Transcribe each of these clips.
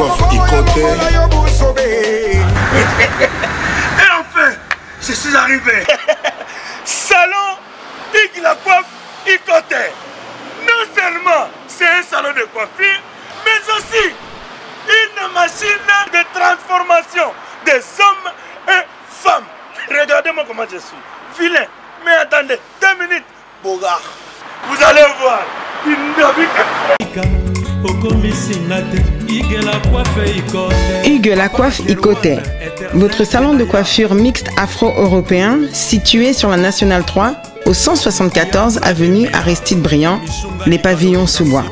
Coiffe Ikoté. Et enfin, je suis arrivé. Salon Hugues La Coiffe Ikoté. Non seulement c'est un salon de coiffure, mais aussi une machine de transformation des hommes et femmes. Regardez-moi comment je suis. Vilain. Mais attendez, 2 minutes. Bogard. Vous allez voir. Hugues La Coiffe Ikoté, votre salon de coiffure mixte afro-européen situé sur la Nationale 3 au 174 avenue Aristide Briand, les pavillons sous bois.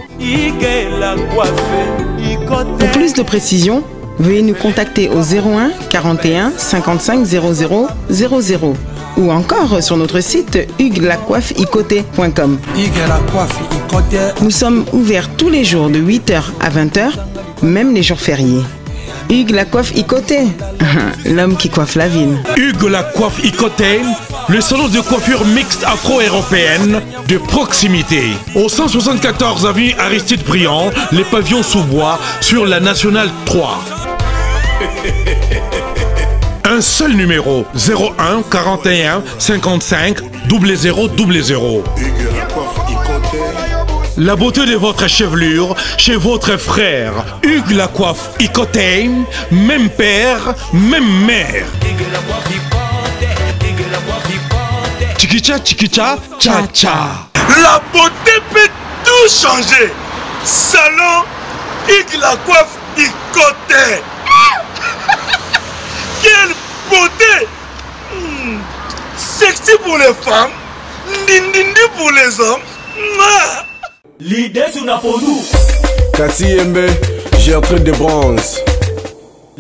Pour plus de précisions, veuillez nous contacter au 01 41 55 00 00 ou encore sur notre site hugueslacoiffeikoté.com. Nous sommes ouverts tous les jours de 8h à 20h, même les jours fériés. Hugues La Coiffe Ikoté, l'homme qui coiffe la ville. Hugues La Coiffe Ikoté, le salon de coiffure mixte afro-européenne de proximité. Au 174 avenue Aristide Briand, les pavillons sous bois sur la Nationale 3. Un seul numéro, 01 41 55 00 00. La beauté de votre chevelure chez votre frère. Hugues La Coiffe Ikoté, même père, même mère. Chikicha, chikicha, cha cha. La beauté peut tout changer. Salon Hugues La Coiffe Ikoté. Quelle beauté! Sexy pour les femmes, ndindindi pour les hommes. L'idée sur Napolou. Kassi Yembe, j'ai un truc de bronze.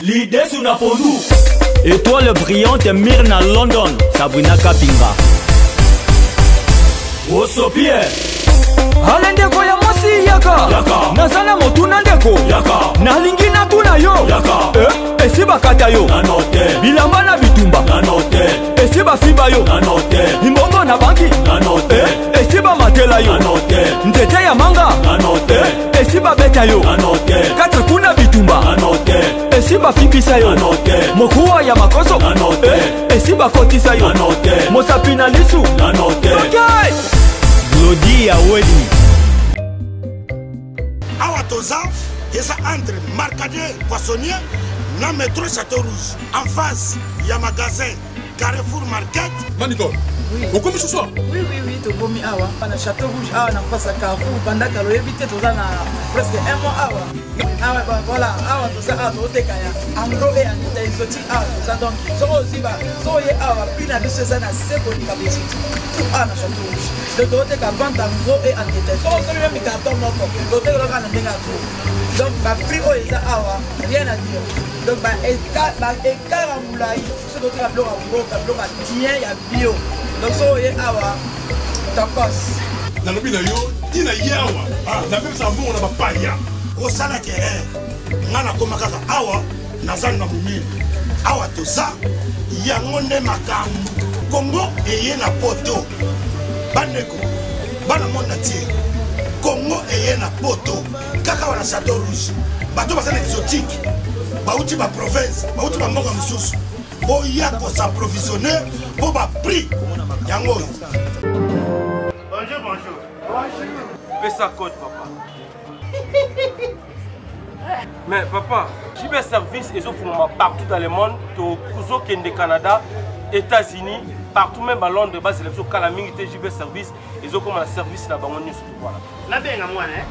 L'idée sur Napolou. Étoile brillante Myrna London, Sabrina Kapinga. Osopie. Alendeko ya mosi yaka. Nazala motuna ndeko. Nalingi na tuna yo. Esiba kata yo. Bilamba na bitumba. Esiba fiba yo. Imbongo na banki. Esiba matela yo. Nzete ya manga. Esiba beta yo. Kata kuna bitumba. Esiba fibisa yo. Mokuwa ya makoso. Esiba kotisa yo. Mosapina lisu. Okay. Glody Aweli. Awa toza, yesa entre Marcadet Poissonnier, na métro Château Rouge. En face, il y a magasin Carrefour Market. Manito, vous commis ce soir? Oui, tu commis awa. Na Château Rouge, awa na face à Carrefour, pendant que l'on évite toza na presque 1 mois awa. Awa, voilà, awa toza awa tote kaya. Angro et anita exotique awa toza donc. Soko ziba, soko ye awa, pina biso za na seko ni kabesi. Tout awa na Château Rouge. De tote ka vente angro et anita. Soko soko même carton moko. Tote ko ka na ndenga tout. Donc ba prix o eza awa, rien à dire. Donc ba écart en moulay, ce que tu as bloqué en gros, tu as bloqué bien, il y a bio. Donc ça y est awa, tacos. Dans le pays yo, il y a yawa. La même ça bon on a pas ya. Au salade ngana koma kaka awa, nazana mumili. Awa to ça, yango ne makambu. Congo eye na poto. Bandeko, bana mona tie. Congo eye na poto. Kaka wana Château Rouge. Bato basana exotique. Bauti ba province, bauti ba mboka mususu. Boya ko s'approvisionner pour ba prix. Yango. Bonjour. Fais ça code papa. Mais papa, j'ai bien service et offre partout dans le monde, au Kende Canada, États-Unis, partout même à Londres, bas sélection Calaming, j'ai bien service et ont comme un service là-bas on voilà. Là bien à moi hein.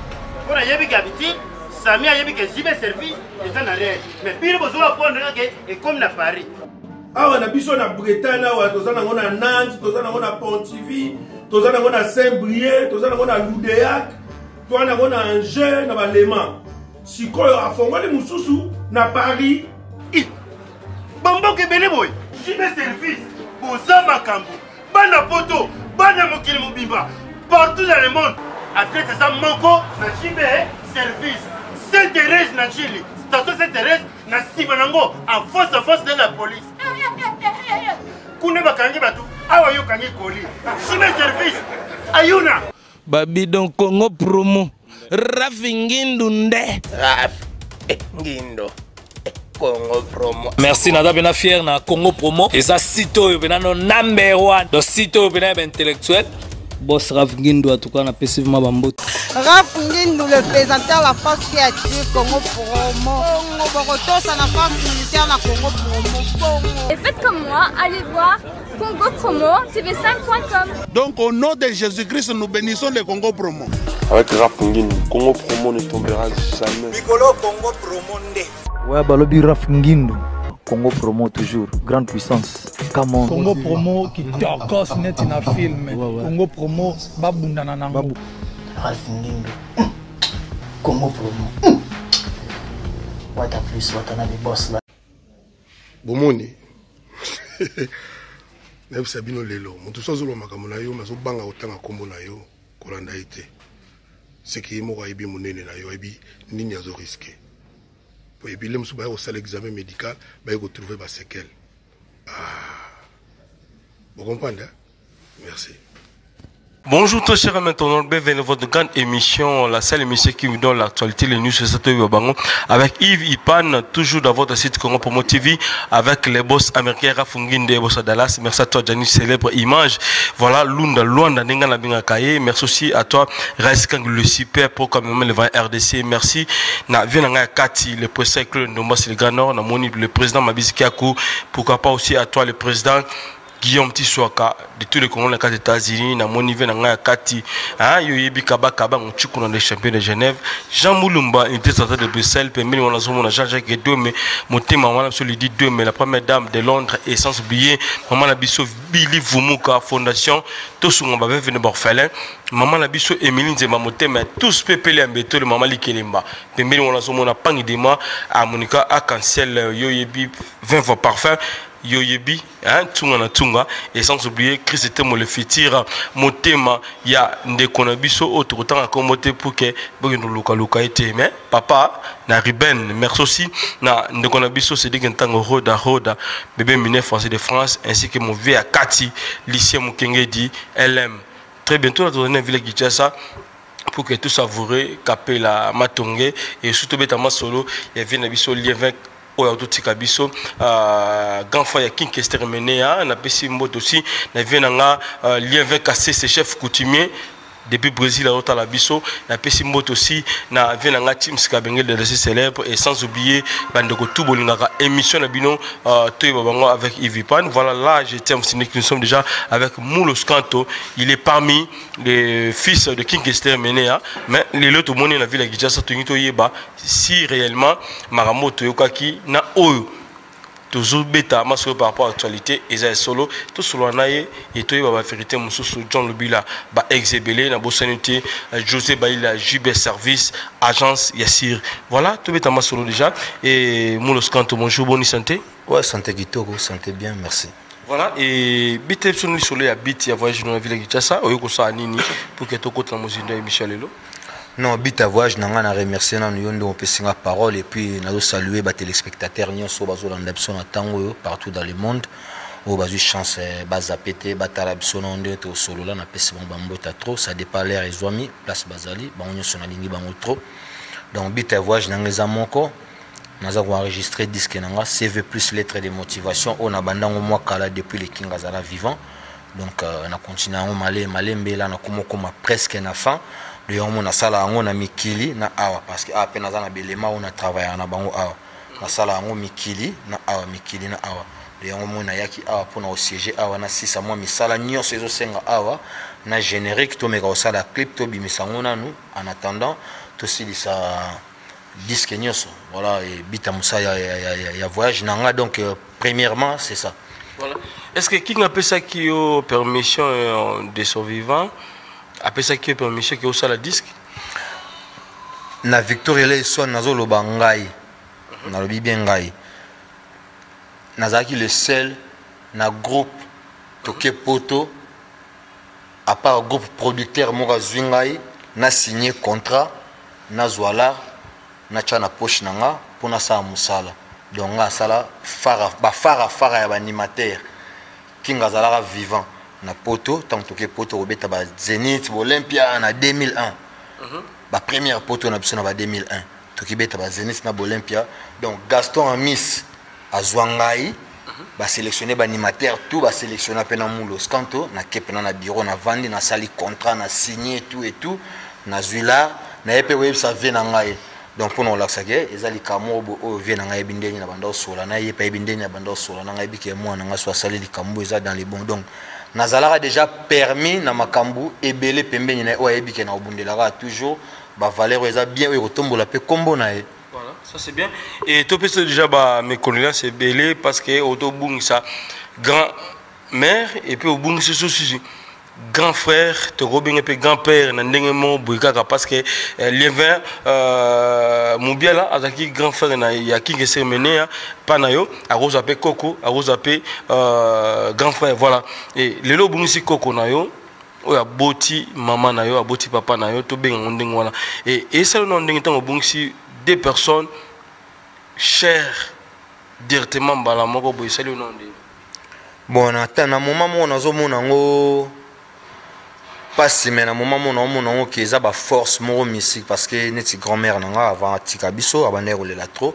Pour y habiter, Sami a que j'ai bien service et ça n'a rien. Mais puis besoin de prendre et comme na Paris. Ah on a biso na Bretagne là, tozana ngona Nantes, tozana ngona Pontivy, tozana ngona Saint-Brieuc, tozana ngona Loudéac, tozana ngona Angers na Balema. Sikoyo afongoli mususu na Paris. Bambo ke bele boy. J'ai bien service. Boza makambo. Bana poto, bana mokili mobimba. Partout dans le monde. Après ça manko na Chibé service. Sainte-Thérèse na Chili. Station Sainte-Thérèse na Sibanango en face de la police. Kune bakangi batu. Awa yo kangi koli. Chibé service. Ayuna. Babi don Congo promo. Rafingi Ndunde. Ngindo. Congo Promo. Merci Nada Bena fier na Congo Promo. Et ça sito bena no number 1. Donc sito bena intellectuel. Boss Raf Ngindo en tout cas na passivement bambote. Raf Ngindo le présentateur la force créative Congo Promo. Congo Boroto ça la force militaire na Congo Promo. Et faites comme moi, allez voir Congo Promo tv5.com. Donc au nom de Jésus-Christ nous bénissons le Congo Promo. Avec Raf Ngindo, Congo Promo ne tombera jamais. Piccolo Congo Promo nde. Ouais, Balobi Raf Ngindo. Congo Promo toujours, grande puissance. Come Congo Promo qui torcos net na film. Congo Promo babunda na nango. Raf Ngindo. Congo Promo. What a plus, what another boss là. Bomoni. Neb sabino lelo. Mutu sozolo makambo na yo mazo banga otanga kombo na yo kolanda ite. Ce qui est mort à Ibi Mounene na yo Ibi nini azo risqué. Et puis, les gens au l'examen médical, ils vont trouver des séquelles. Vous comprenez? Merci. Bonjour tous chers maintenant, bienvenue dans votre grande émission, la seule émission qui vous donne l'actualité, les news avec Yves Ipan, toujours dans votre site Congo Promo TV, avec les boss américains Raf Ngindo et boss Dallas. Merci à toi Gianni, célèbre image. Voilà, Lunda, Luanda, Nengana Bingakaye. Merci aussi à toi Raiskang, le super pour quand même le vrai RDC. Merci. Na Vienanga Kati, le président de Ndombas, le Grand Nord, na Moni, le président Mabizkiakou. Pourquoi pas aussi à toi le président Guillaume Tissoaka de tous les Congolais des États-Unis, na mon niveau na Kati, Yoyebi Kaba Kaba, on tue qu'on a les champions de Genève, Jean Moulumba, unité centrale de Bruxelles, permis on a son mon Jean-Jacques Edoume, mon thème maman sur le dit 2 mais la première dame de Londres et sans oublier maman Nabiso Billy Vumuka Fondation, tous on va venir orphelin, maman Nabiso Emeline Zema mon thème tous pépélé en béton le maman Likelemba, permis on a son mon Pangidema, à Monica à Cancel Yoyebi 20 fois parfum. Yoyebi, tunga na tunga, et sans oublier Christ était le futur, mon thème, il y a des conabiso autres autant à commoter pour que nous luka été, mais papa, na Ruben, merci aussi, na des conabiso c'est des gens roda, bébé miné français de France, ainsi que mon vieux à Kati, lycée Mukengedi, LM. Très bientôt, nous allons une ville qui ça. Pour que tout savoureux, capé la matongé, et surtout bêtement solo, il y avait un abisso lien avec Oyaototika biso grand frère ya King Kestermené na pesi mboto aussi na vienanga lien avec ses chefs coutumiers depuis Brésil à l'autre la biso na pesi mboto aussi na vienanga Team Skabengel de ces célèbres et sans oublier bandeko tout bolingaka émission na bino toy babango avec Yves Ipan. Voilà, là je tiens à vous signaler que nous sommes déjà avec Moulos Kanto, il est parmi les fils de King Kestermené mais les autres monde na ville ya Kinshasa to yeba si réellement Maramoto yokaki na oyo toujours bêta masque par rapport à l'actualité et solo tout solo naie et toi va vérité mususu John Lubila ba exébélé na bosanité José Baila JB Service agence Yassir. Voilà tout bêta solo déjà et Moulos Kanto bonjour, bonne santé. Ouais, santé Kitoko, santé bien, merci. Voilà, et bité sur soleil habite ya voyage dans la ville de Kinshasa oyoko sa nini pour que to côté na mozindo émission lelo. Non, bit à voyage, n'a rien à remercier, on peut signer la parole et puis nous saluer les téléspectateurs, partout dans le monde. Au bas de chance, bas à péter, batarabson, on est au solo là, on a passé mon bambou trop, ça dépend l'air et zoami, place Bazali, on est sur la ligne bambou trop. Donc, bit à voyage, n'a rien à manquer. Nous avons enregistré disque nanga CV plus lettres de motivation. On a bandé au mois kala depuis les King Azala vivant. Donc, on a continué à malé, là, on a presque na fin. On a sala on a mikili na awa parce que après na zana belema on a travaillé na bango awa na sala on mikili na awa mikili na awa on a yaki awa pour na siéger awa na 6 mois misala nyonso ezo senga awa na générique to meka osala clip to bimisango na nous en attendant to silisa disque nyonso voilà et bita musa ya voyage nanga donc premièrement c'est ça. Voilà. Est-ce que King a ça qui a permission de survivants? Après ça qui est permission que au la disque na Victor Eleison nazo loba ngai na lobi bien ngai nazaki le seul na groupe toke poto à part groupe producteur moko zwingai na signé contrat na zwala na chana poche nanga pona sa musala donc nga sala fara ya animateur King azala vivant na poto tant que poto obeta ba Zénith Olympia na 2001 ba première poto na biso na ba 2001 tokibeta ba Zenith na Olympia. Donc Gaston Amis azwangai ba sélectionner ba animateur tout ba sélectionner pena mulo scanto na kepena na bureau na vandi na sali contrat na signé tout et tout na zuila na epe web sa vena ngai. Donc pour nous l'axage ezali kamobo o vena ngai bindeni na banda sola na yepe bindeni na banda sola na ngai bike moi na nga so sali likambo eza dans les bons. Donc nazalaka déjà permis na makambu ebele pembeni na o yebike na obundelaka toujours ba valeur eza bien o retombola pe kombo na e. Voilà, ça c'est bien. Et tout peut déjà mes condoléances c'est belé parce que auto bung ça grand-mère et puis au bung c'est aussi grand frère, te robin et puis grand-père n'andenge mo buikaka parce que Liévin Moubiala azaki grand frère na ya ki ngese mené pa na yo a rose appé Coco a rose appé grand frère voilà et lelo bung si Coco na yo oya boti maman na yo aboti papa na yo to benga ndenge voilà et ça non ndenge tango bung si deux personnes chères directement bala moko boy sali non de bon attends na moment mo nazo mona ngo pas si mais na moment mo na mona ngo keza ba force moko mystique parce que neti grand-mère nanga avant tika biso abanero le la trop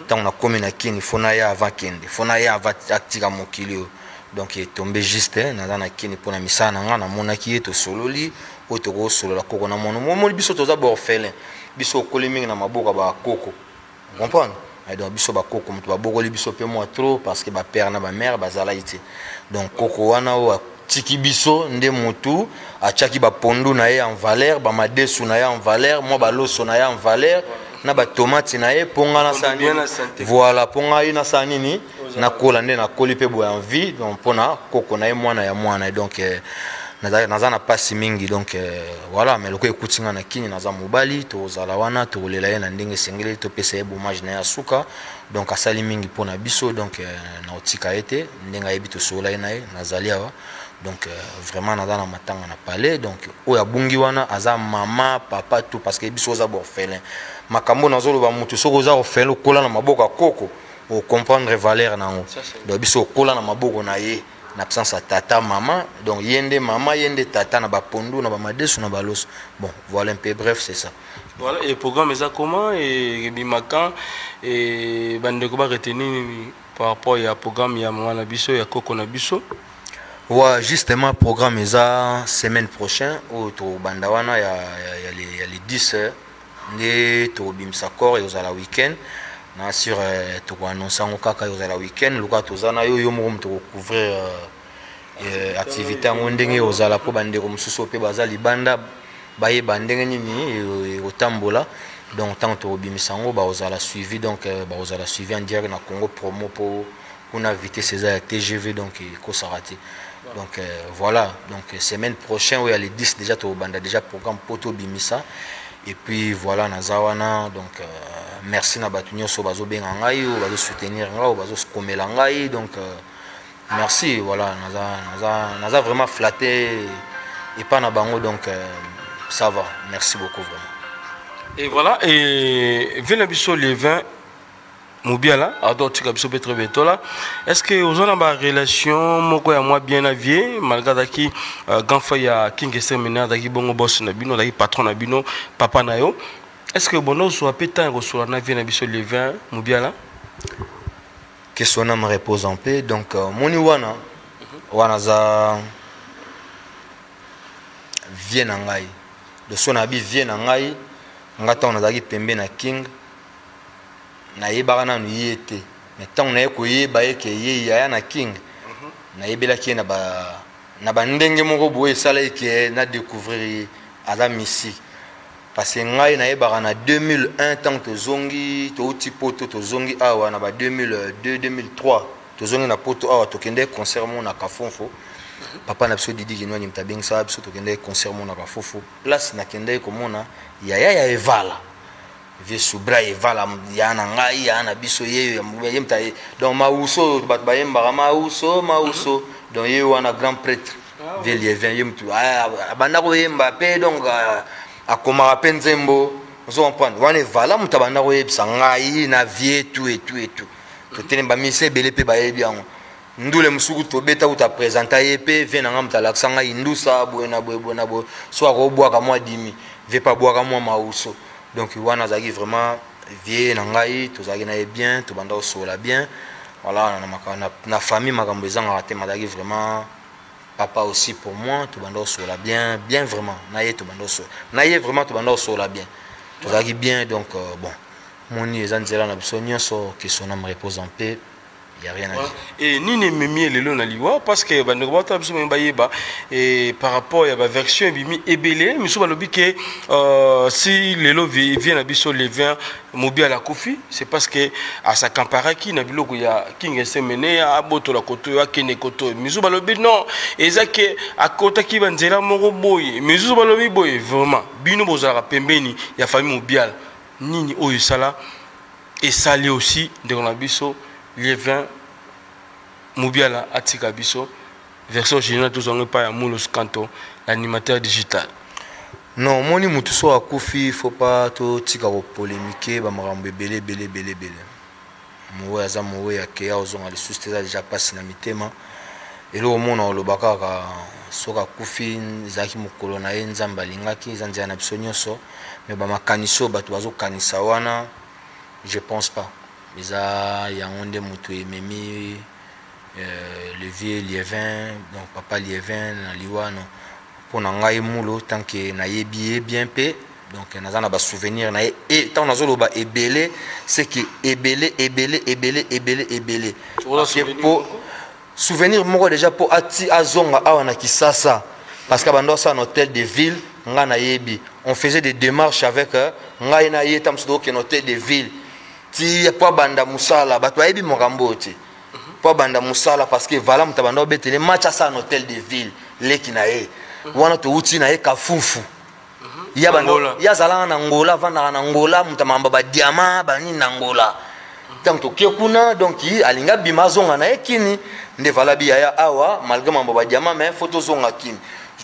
tant na commune kini fona ya avant kende fona ya avant tika mokilio donc il est tombé juste na na kini pona misana nanga na mona ki to sololi o to go solo la koko na mono mo biso to za bo orphelin biso kolemi na maboka ba koko comprendre et donc biso ba koko mutu ba bokoli biso pe moi trop parce que ba père na ba mère bazala ite donc koko wana o tiki biso nde mutu achaki ba pondu na ye en valeur ba madesu na ye en valeur moi ba loso na ye en valeur na ba tomate na ye ponga na sani voilà ponga ina sani ni na kola nde na koli pe bo en vie donc pona koko na ye mwana ya mwana donc naza na pasi mingi donc voilà mais loko ekutinga na kini naza mobali to zala wana to lela ye na ndenge sengeli to pesa ye bomage na ya suka donc asali mingi pona biso donc na otika ete ndenga yebi to sola ye na ye nazali awa donc vraiment naza na matanga na palais donc oya bungi wana aza mama papa tout parce que biso za orphelin makambo nazolo ba mutu soko za orphelin kola na maboko koko o comprendre valeur nango donc biso kola na maboko na ye en absence à tata maman donc yende maman yende tata na ba pondu na ba madesu na ba los bon voilà un peu bref c'est ça voilà et programme ça comment et bimakan et bandeko ba retenir par rapport à programme ya mama na biso ya koko na biso ouais justement programme ça semaine prochaine au to bandawana il y a les 10 ne to bimsa corps et aux à la week-end na sur to ko annoncer ngo kaka yo za la week-end luka to zana yo mo to couvrir activité ngo ndenge yo za la po bande ko mususu pe baza libanda baye bandenge nini otambola donc tant to bimisa ngo ba oza la suivi donc ba oza la suivi en direct na Congo promo pour on a invité César TGV donc ko sarati donc voilà donc semaine prochaine où il y a les 10 déjà to banda déjà programme poto bimisa et puis voilà nazawana donc merci na batunyo so bazo benga ngai ou bazo soutenir ngai ou bazo komela ngai donc merci voilà naza vraiment flatté et pas na bango donc ça va merci beaucoup vraiment et voilà et vient biso les 20 Moubiala adore tika biso petre betola est-ce que aux on a relation moko ya moi bien avié malgré qui grand frère ya king séminaire daki bongo boss na bino daki patron na bino papa na yo est-ce que bono soit pétant reçoit na vie na biso le 20 Moubiala que son âme repose en paix donc moni wana wana za vie na ngai de son abi vie na ngai ngata on azaki pembe na king na yebaka nanu ye te mais ntango naye koyeba eke ye yaya na king nayebelaki ye na bandenge moko boye esala eke na découvrir aza misiki parce que ngai nayebaka na 2001 ntango tozongi touti poto tozongi awa na ba 2002 2003 tozongi na poto awa tokende concert mo na Kafonfo papa na biso Didi Kinwani mtabengisa biso tokende concert mo na Kafonfo place nakende komona yaya ya evala vie subra evala ya na ngai ya na biso ye mta donc mauso bat bayemba mauso donc ye wana grand prêtre vie Liévin ye mtu abanda ko yemba pe donc akoma penzembo ozo comprendre wana evala mutabanda ko yebisa ngai na vie tout et tout to tenemba mise belé pe bayebi yango ndule musuku to beta uta présenter yepe vie na ngamta laksanga indusa boena bo so akobwa ka mwa dimi vie pas boire ka mwa mauso donc wana zaki vraiment vie na ngai tozaki na bien to banda osola bien voilà na famille makambo ezanga raté madaki vraiment papa aussi pour moi to banda osola bien vraiment na ye to banda osola na ye vraiment to banda osola bien tozaki bien donc bon moni ezanzela na biso nyonso que son âme repose en paix. Il n'y a rien à dire. Et ni ne mimi le lo na liwa parce que ba ndeko bata biso mba yeba et par rapport ya ba version bimi ebele miso ba lobi que si le lo vient na biso le vin mobi à la kofi c'est parce que à sa campara qui na biloko ya king semene ya boto la koto ya kene koto miso ba lobi non ezake akota ki banzela moko boy miso ba lobi boy vraiment bino bozala pembeni ya famille mobial nini oyo sala et sali aussi de na biso les 20 Moubiala Atika Biso version générale tous on pas à Moulos Kanto l'animateur digital. Non, moni mutuso akufi faut pas to tika ko polémiquer ba marambo belé. Mowe aza mowe ya ke ozonga les susteza déjà passé na mitema et lo mona lo bakaka soka kufi zaki mukolo na ye nzamba lingaki zanzia na biso nyonso mais ba makaniso bato bazo kanisa wana je pense pas. Isa yangonde mutu ememi le vieux Liévin donc papa Liévin na liwa non pour ngai mulo tant que na yebi bien pe donc nazana ba souvenir na et tant nazolo ba ebele c'est que ebele pour souvenir moko déjà pour ati azonga awa na Kisasa parce que bando ça un hôtel de ville nga na yebi on faisait des démarches avec ngai na yetam so que hôtel de ville ti po banda musala bato ayebi mokambo ti po banda musala parce que vala mutabanda obetele match à un hôtel de ville leki na ye wana to uti na ye kafufu ya bando ya zala na ngola vanda na ngola mutamamba ba diamant bani na ngola donc to kuna donc alinga bimazonga na ye kini nde vala bi ya awa malgré mambo ba diamant mais photo zonga kini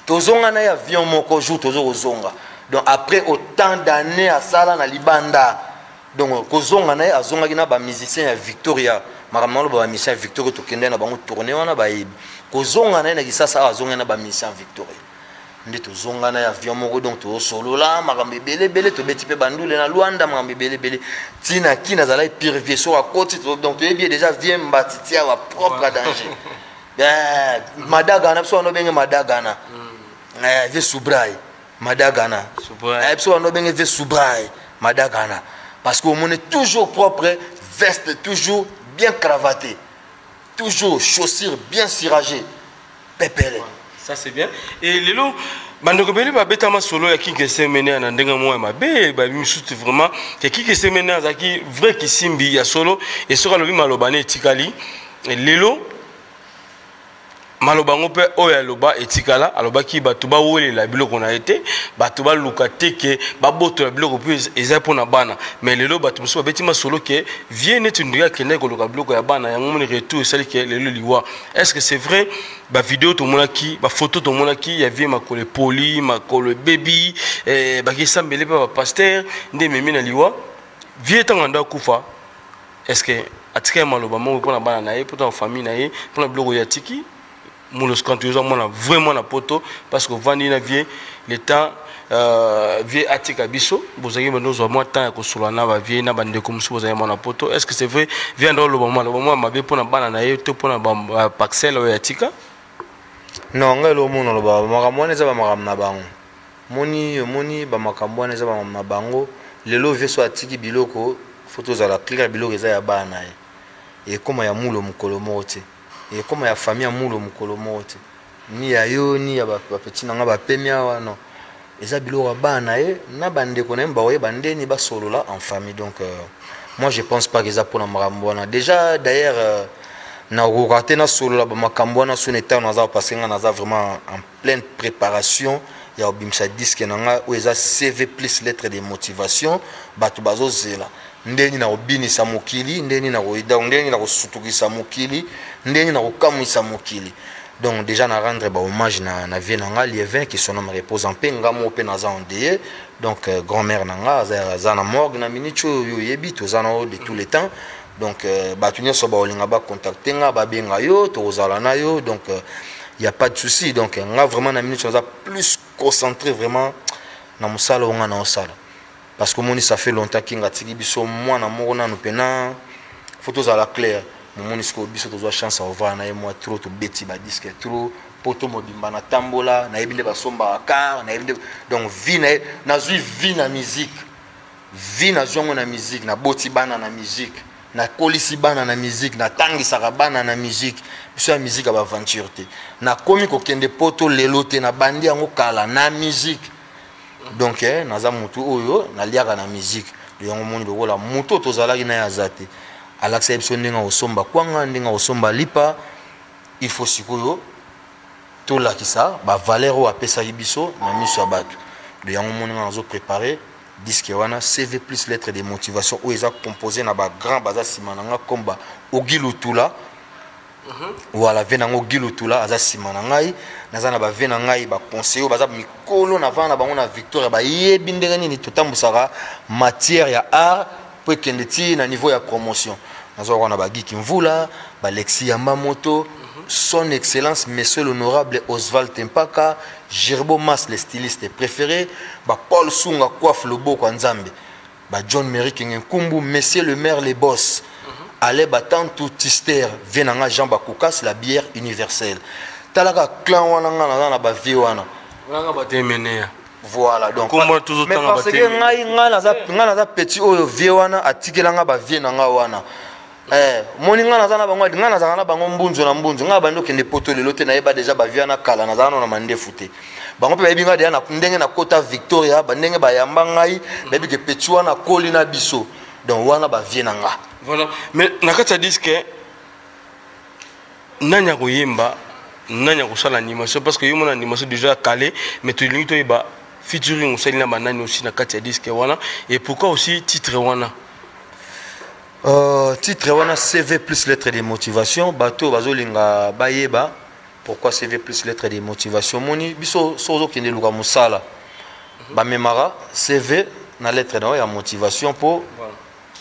to zonga na ya avion moko jour to zonga donc après autant d'années à sala na libanda. Donc, kozonga na azonga kina ba musicien ya Victoria, makamalo ba musicien Victoria to kende na bango tourner wana ba yebi. Kozonga na Kisasa azonga na ba musicien Victoria. Ndi to zonga na ya avion moko donc to solo la makambe belé to beti pe bandule na Luanda makambe belé tina kina zala pire vie so à côté donc to yebi déjà vient mbatitia wa propre danger. Madagana so no benga madagana. Ve subrai madagana. Subrai. So no benga ve subrai madagana. Parce qu'on est toujours propre, veste toujours bien cravaté, toujours chaussures bien ciragées, pépélé. Ça c'est bien. Et les lots, bandokobeli ba betama solo ya ki se mené na ndenga moya mabe ba misuti vraiment que ki se mené azaki vrai ki simbi ya solo et sera lobi malobane tikali les lots malobango pe oya loba etikala aloba ki batuba wole la biloko na été batuba lukate ke baboto la biloko puis eza pona bana mais lelo batu muso betima solo ke vienne tu ndia kene ko loka biloko ya bana ya ngomoni retour sali ke lelo liwa est-ce que c'est vrai ba vidéo to mona ki ba photo to mona ki ya vie makole poli makole baby ba ki sambele ba pasteur nde memi na liwa vie tanganda kufa est-ce que atika maloba mo pona bana na ye pona famille na ye pona biloko ya tiki Moulos quand tu as vraiment la poto parce que vandi na vie le temps vie atika biso bozaki bando zo moi temps ko solana ba vie na bande comme si bozaki na poto est-ce que c'est vrai vient dans le moment mabe pona bana na ye to pona ba parcelle ya atika non ngelo mono lo ba makambo neza ba makam na bango moni ba makambo neza ba makam na bango lelo vie so atiki biloko photo za la clear biloko eza ya bana et comme ya mulo mukolo mote et comme ya famille amulo mukolo mote ni ya yo ni ya ba petit nanga ba pemia wa non eza biloko bana na bande ko na mba oye bande ni ba solo là en famille donc moi je pense pas que ça pour na makambo na déjà d'ailleurs na raté na solo là ba makambo na son état na za parce que na za vraiment en pleine préparation ya obimsa disque nanga ou eza CV plus lettre de motivation batu bazo zela ndeni na obinisa mokili ndeni na koida ndeni na kosutukisa mokili ndeni na kokamwisa mokili donc déjà na rendre ba hommage na vie nanga Liévin qui son nom repose en paix ngamo pe na za ondeye donc grand-mère nanga za na morgue na minicho yo yebi to za na de tous les temps donc batu nyoso ba olinga ba contacter nga ba benga yo to zala na yo donc il y a pas de souci donc nga vraiment na minicho za plus concentré vraiment na musala nga na osala parce que moni ça fait longtemps kinga tiki biso mwana moko nanu pena photos à la claire moni sko biso tozo chance à voir na moi trop to beti ba disque trop poto mobimba na tambola na yebinde ba somba car na yebinde donc vie na zui vie na musique vie na zongo na musique na boti bana na musique na kolisi bana na musique na tangi sarabana na musique biso ya musique ba aventure te na komi ko kende poto lelo te na bandi yango kala na musique donc naza mutu oyo na liaka na musique yango moni lokola mutu tozalaki na ya zate alaxa biso ndinga osomba kwanga ndinga osomba lipa il faut sikoyo to la kisa ba valeur o apesa biso na miso ya bato yango moni nazo préparer disque wana CV plus lettre de motivation où ils ont composé na ba grand baza simananga komba ogilutula voilà venango gilutula aza simana ngai naza na ba vena ngai ba conseiller baza mikolo na vana bango na victoire ba yebi ndenge nini totambusaka matière ya art pour kende ti na niveau ya promotion nazo wana ba Giki Mvula ba Lexi Yamamoto son excellence monsieur l'honorable Oswald Tempaka Gerbo Mas le styliste préféré ba Paul Sunga Coiffe Loboko Nzambe ba John Merrick Nkumbu monsieur le maire les boss allez battant tout tister venanga Jean Bakoukas la bière universelle talaka clan wana ngana na ba vie wana wana ba temenea voilà donc comment toujours mais parce que ngai ngana za petit oyo vie wana atikelanga ba vie nanga wana moni ngana za na bango ngana za na bango mbunzo na mbunzo ngaba bando kende poto lelo te na yeba déjà ba vie na kala na za na mandefu te bango pe bayebi ngade na ndenge na kota Victoria ba ndenge ba yamba ngai bayebi ke petit wana koli na biso donc wana ba vie nanga. Voilà, mais nakata disque nanya koyemba nanya kosala animation parce que yo mon animation déjà calé mais tu lingi to yeba featuring osali na banani aussi nakata disque wana et pourquoi aussi titre wana titre wana CV plus lettre de motivation bato bazolinga bayeba pourquoi CV plus lettre de motivation moni biso sozo kende luka musala ba memara CV na lettre na ya motivation pour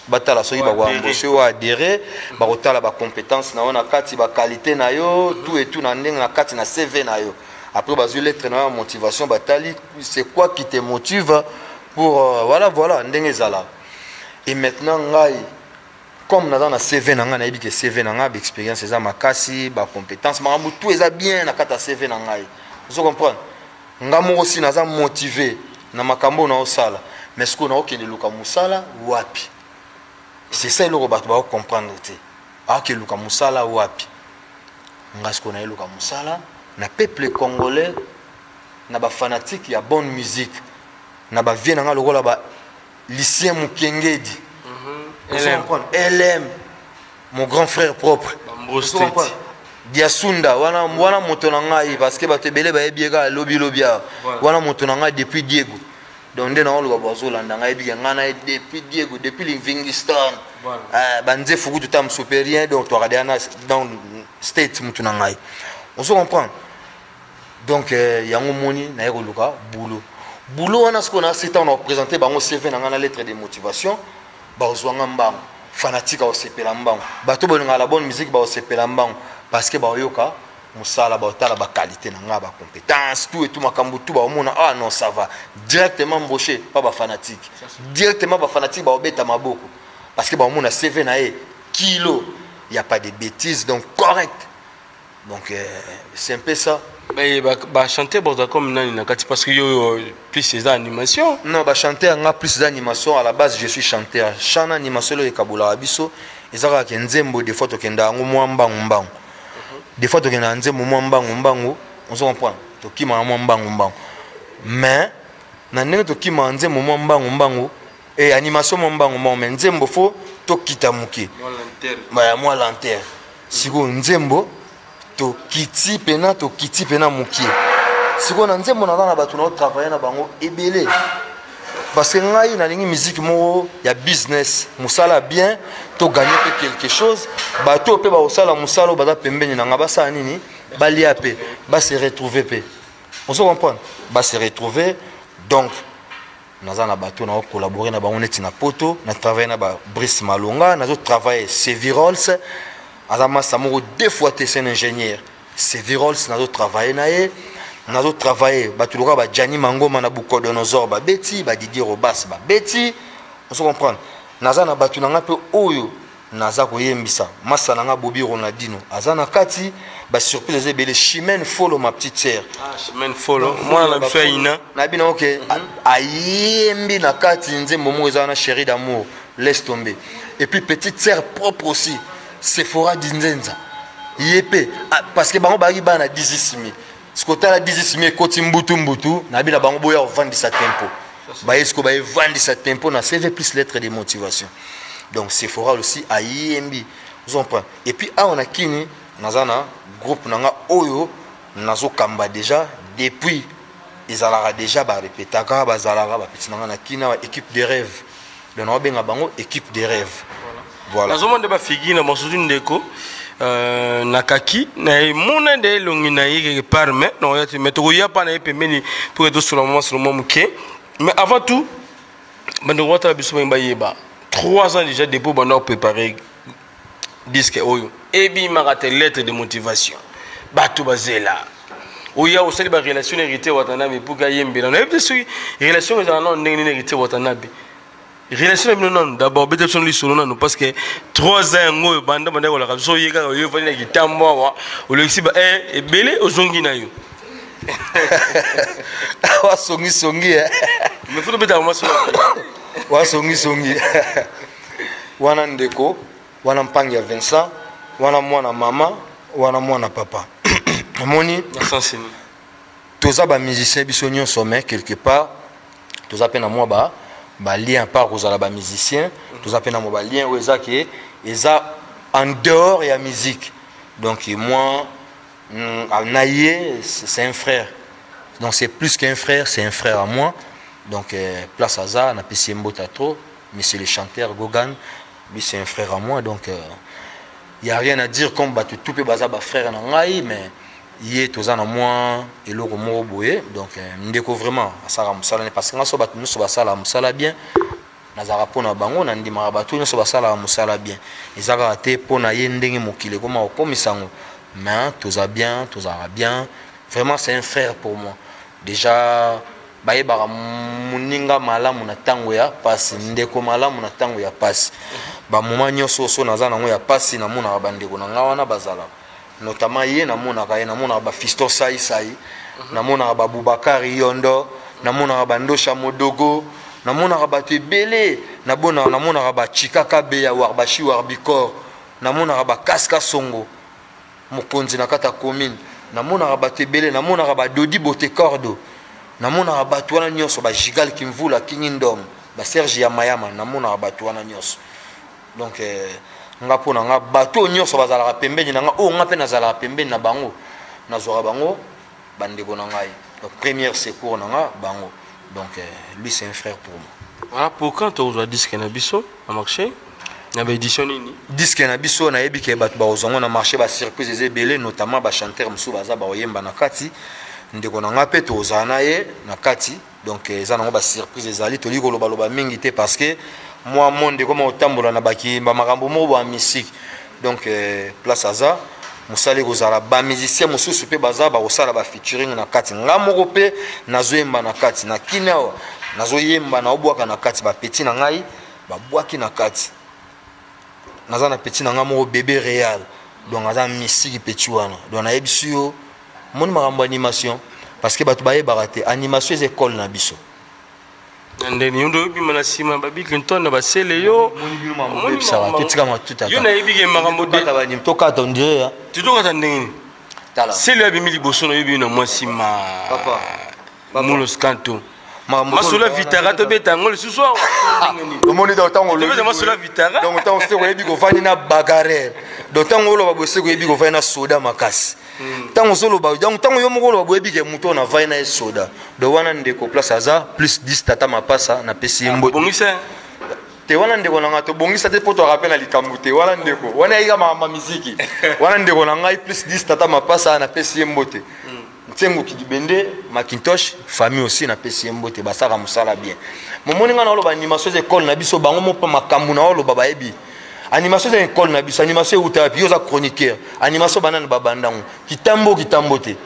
batala soki bakoembauche ou adhérer bakotala bacompétence na yo na kati baqualité na yo tout et tout na ndenge na kati na CV na yo après bazwi lettre na yo motivation batali c'est quoi qui te motive pour voilà ndenge ezala et maintenant ngai comme naza na CV na ngai nayebi ke CV na ngai baexpérience eza makasi bacompétence makambo tout eza bien na kati ya CV na ngai ozo comprendre nga moko aussi naza motivé na makambo na osala mais ce qu'on a okende luka musala wapi. C'est ça le robot va comprendre te. Ah que luka musala wapi. Ngasko na luka musala na peuple congolais na ba fanatique ya bonne musique. Na ba vie na nga lokola ba Lucien Mukengedi. LM mon grand frère propre. Diasunda wana moto na ngai parce que ba tebele ba ebiega lobia. Wana moto na ngai depuis Diego. Donc ndena olo bazolanda ngai bi ngana depuis Diego depuis Livingstone banze fuku tout am supérieur donc to regarder dans state mutu na ngai on se comprend donc yango moni na yeko luka boulot wana ce qu'on a c'est on a présenté bango CV na ngana lettre de motivation ba ozwanga mbango fanatique au sepela mbango bato bolinga la bonne musique ba osepela mbango parce que ba yoka musala ba otala ba qualité na nga ba compétence tout et tout makambu tout ba omona ah non ça va directement embauché pas ba fanatique directement ba fanatique ba obeta maboko parce que ba omona CV na e kilo il y a pas de bêtises donc correct donc c'est un peu ça ba chanter borda comme nani na kati parce que yo plus ces animations non ba chanter nga plus d'animation à la base je suis chanteur chana animation le kabula biso ezaka ke nzembo des fois to kenda ngo mwamba des fois tu as un moment mbangu on se comprend to kima mbangu mais na ndenge to kima nze moment mbangu et animation mbangu mais nzembo fo to kita muki moi lanterne siko nzembo to kiti pena muki siko na nzembo na batu na travailler na bango ebele parce que ngai na lingi musique mo ya business musala bien to gagner quelque chose bato pe ba osala musala ba pembeni na nga basa nini balia pe ba se retrouver pe on se comprend ba se retrouver donc naza na bato na collaborer na bango neti na poto na travailler na ba Brice Malonga na zo travailler Sevirols azama samoro deux fois c'est un ingénieur Sevirols na zo travailler na ye nazo travailler batuluka ba Gianni Mangoma na Bucodonosor ba beti ba Didier Robas ba beti on se comprendre naza na batu nanga pe oyo naza koyembisa masa nanga Bobby Ronaldinho azana kati ba surprise ebele Chimène Folo ma petite sœur Chimène Folo moi na biso ina na bina OK ayembi na kati nzembo mo ezana chérie d'amour laisse tomber et puis petite sœur propre aussi Sephora Dinzenza yepe parce que bango baki bana 16000 ce côté la 16000 koti mbutu na bina bango boya vendre sa tempo ba esko ba vendre sa tempo na CV plus lettre de motivation donc Sephora aussi a yembi vous comprenez et puis on a kini nazana groupe nanga oyo nazo kamba déjà depuis ezalaka déjà ba répétaka ba zalaka ba petit nanga na kina équipe de rêve donc on benga bango équipe de rêve voilà nazo monde ba figi na mosusu ndeko nakaki na mona de longi na yeke par mais non ya te metoko ya pa na pembeni pour être sur le moment muke mais avant tout bando wata biso mba yeba 3 ans déjà depuis bando préparer disque oyo ebi makate lettre de motivation bato bazela oya osali ba relation hérité watana mais pour gayembe na ebte sur relation za non ndenge ni hérité watana bi relation non d'abord peut-être son lisolo non parce que 3 ans ngo banda banda ko la kaso yeka yo fali na kitambo wa o lexiba e belé ozongi na yo wa songi mais faut beta moi so wa songi wana ndeko wana mpangi ya Vincent wana mwana mama wana mwana papa amoni sensini toza ba musicien biso nyonso mais quelque part toza pena moi ba lien par kozala ba musicien toza pena mo ba lien oza ke eza en dehors ya musique donc moi naye c'est un frère donc c'est plus qu'un frère c'est un frère à moi donc place Aza na pesi mbota trop monsieur le chanteur Gogan lui c'est un frère à moi donc il y a rien à dire comme batu tout pe baza ba frère na ngai mais yé toza na moi eloko moko boye donc ndeko vraiment asala musala parce que ngaso batu nyonso basala musala bien nazara pona bango na ndima batu nyonso basala musala bien ezaka te pona ye ndenge mokile koma okomisango mais toza bien vraiment c'est un frère pour moi déjà baye bara muninga malamu na tango ya pasi ndeko malamu na tango ya pasi ba moment nyonso so naza nango ya pasi na mona bandeko na ngawana bazala notamment ye na mona ka ye na mona ba Fiston sai na mona ba Boubacar Yondo na mona ba Ndosha Modogo na mona ba Tebele na bona na mona ba Chikaka Beya Warbashi Warbikor na mona ba Kaska Songo mokonzi na kata commune na mona ba Tebele na mona ba Dodi Botekordo na mona ba twana nyonso ba Jigal Kimvula Kingindom ba Serge Yamayama na mona ba twana nyonso donc nga pona nga bato nyonso bazala pembeni na nga o nga pe nazala pembeni na bango nazora bango bandeko na ngai donc premier secours na nga bango donc lui c'est un frère pour moi voilà pour quand on joue disque na biso a marché na ba édition nini disque na biso na yebi ke bato ba ozongo na marché ba surprise ezebele notamment ba chanteur musu baza ba oyemba na kati ndeko na nga pe to ozana ye na kati donc eza nango ba surprise ezali to liko loba mingi te parce que moi monde comme otambola na baki ba makambo mo ba musique donc place Aza musale kozala ba musicien mususu pe baza ba osala ba featuring na kati nga moko pe nazoyemba na kati na kinawa nazoyemba na obwaka na kati ba petit na ngai ba bwaki na kati naza na petit na nga moko bébé réel donc aza musique petit wana donc na yebisio mon makambo animation parce que batu baye barate animation c'est école na biso ndeni yondo bi mana sima babi Clinton na basele yo moni ça va ketika matuta yo na yebige makambo de ba ni toka to ndire ya tutoka tandeni tala sele ya bimili bosono yebi na moi sima papa mulo skanto masula vitara to betango le soir omoni da tango le masula vitara donc tango se ko yebi ko fani na bagarre donc tango lo ba bose ko yebi ko fani na soda makasi tango solo ba donc tango yo moko lo ba yebi ke muto na vai na soda do wana ndeko place Aza plus 10 tata mapasa na pesi mbo bongisa te wana ndeko na ngato bongisa te poto rappel na likambu te wana ndeko wana yiga ma muziki wana ndeko na ngai plus 10 tata mapasa na pesi mbote Tsengo Kidibende, Macintosh, famille aussi na pesi mbote basaka musala bien. Momoni nga na lo ba animation école na biso bango mo pa makambu na lo baba yebi. Animation école na biso animation utapi yoza chroniqueur. Animation banane babandango. Kitambo te.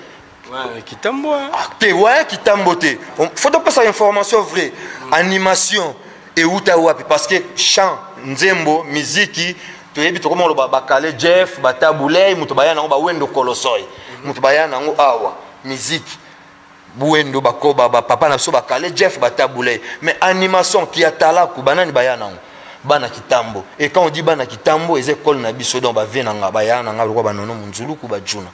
Ouais, Kitambo. Ouais, Kitambo te. Faut pas passer information vraie. Animation et Utawapi parce que chant, nzembo, musique, tu es comment le bakale Jeff, bataboulay, mutubayana ba wendo kolosoy. Mutubayana ngo awa, musique. Buendo bakoba papa na so bakale Jeff bataboulay. Mais animation qui a tala ku banani bayana ngo. Bana Kitambo. Et quand on dit bana Kitambo, les écoles na biso donc ba venanga bayana nga ko banono munzulu ku bajuna.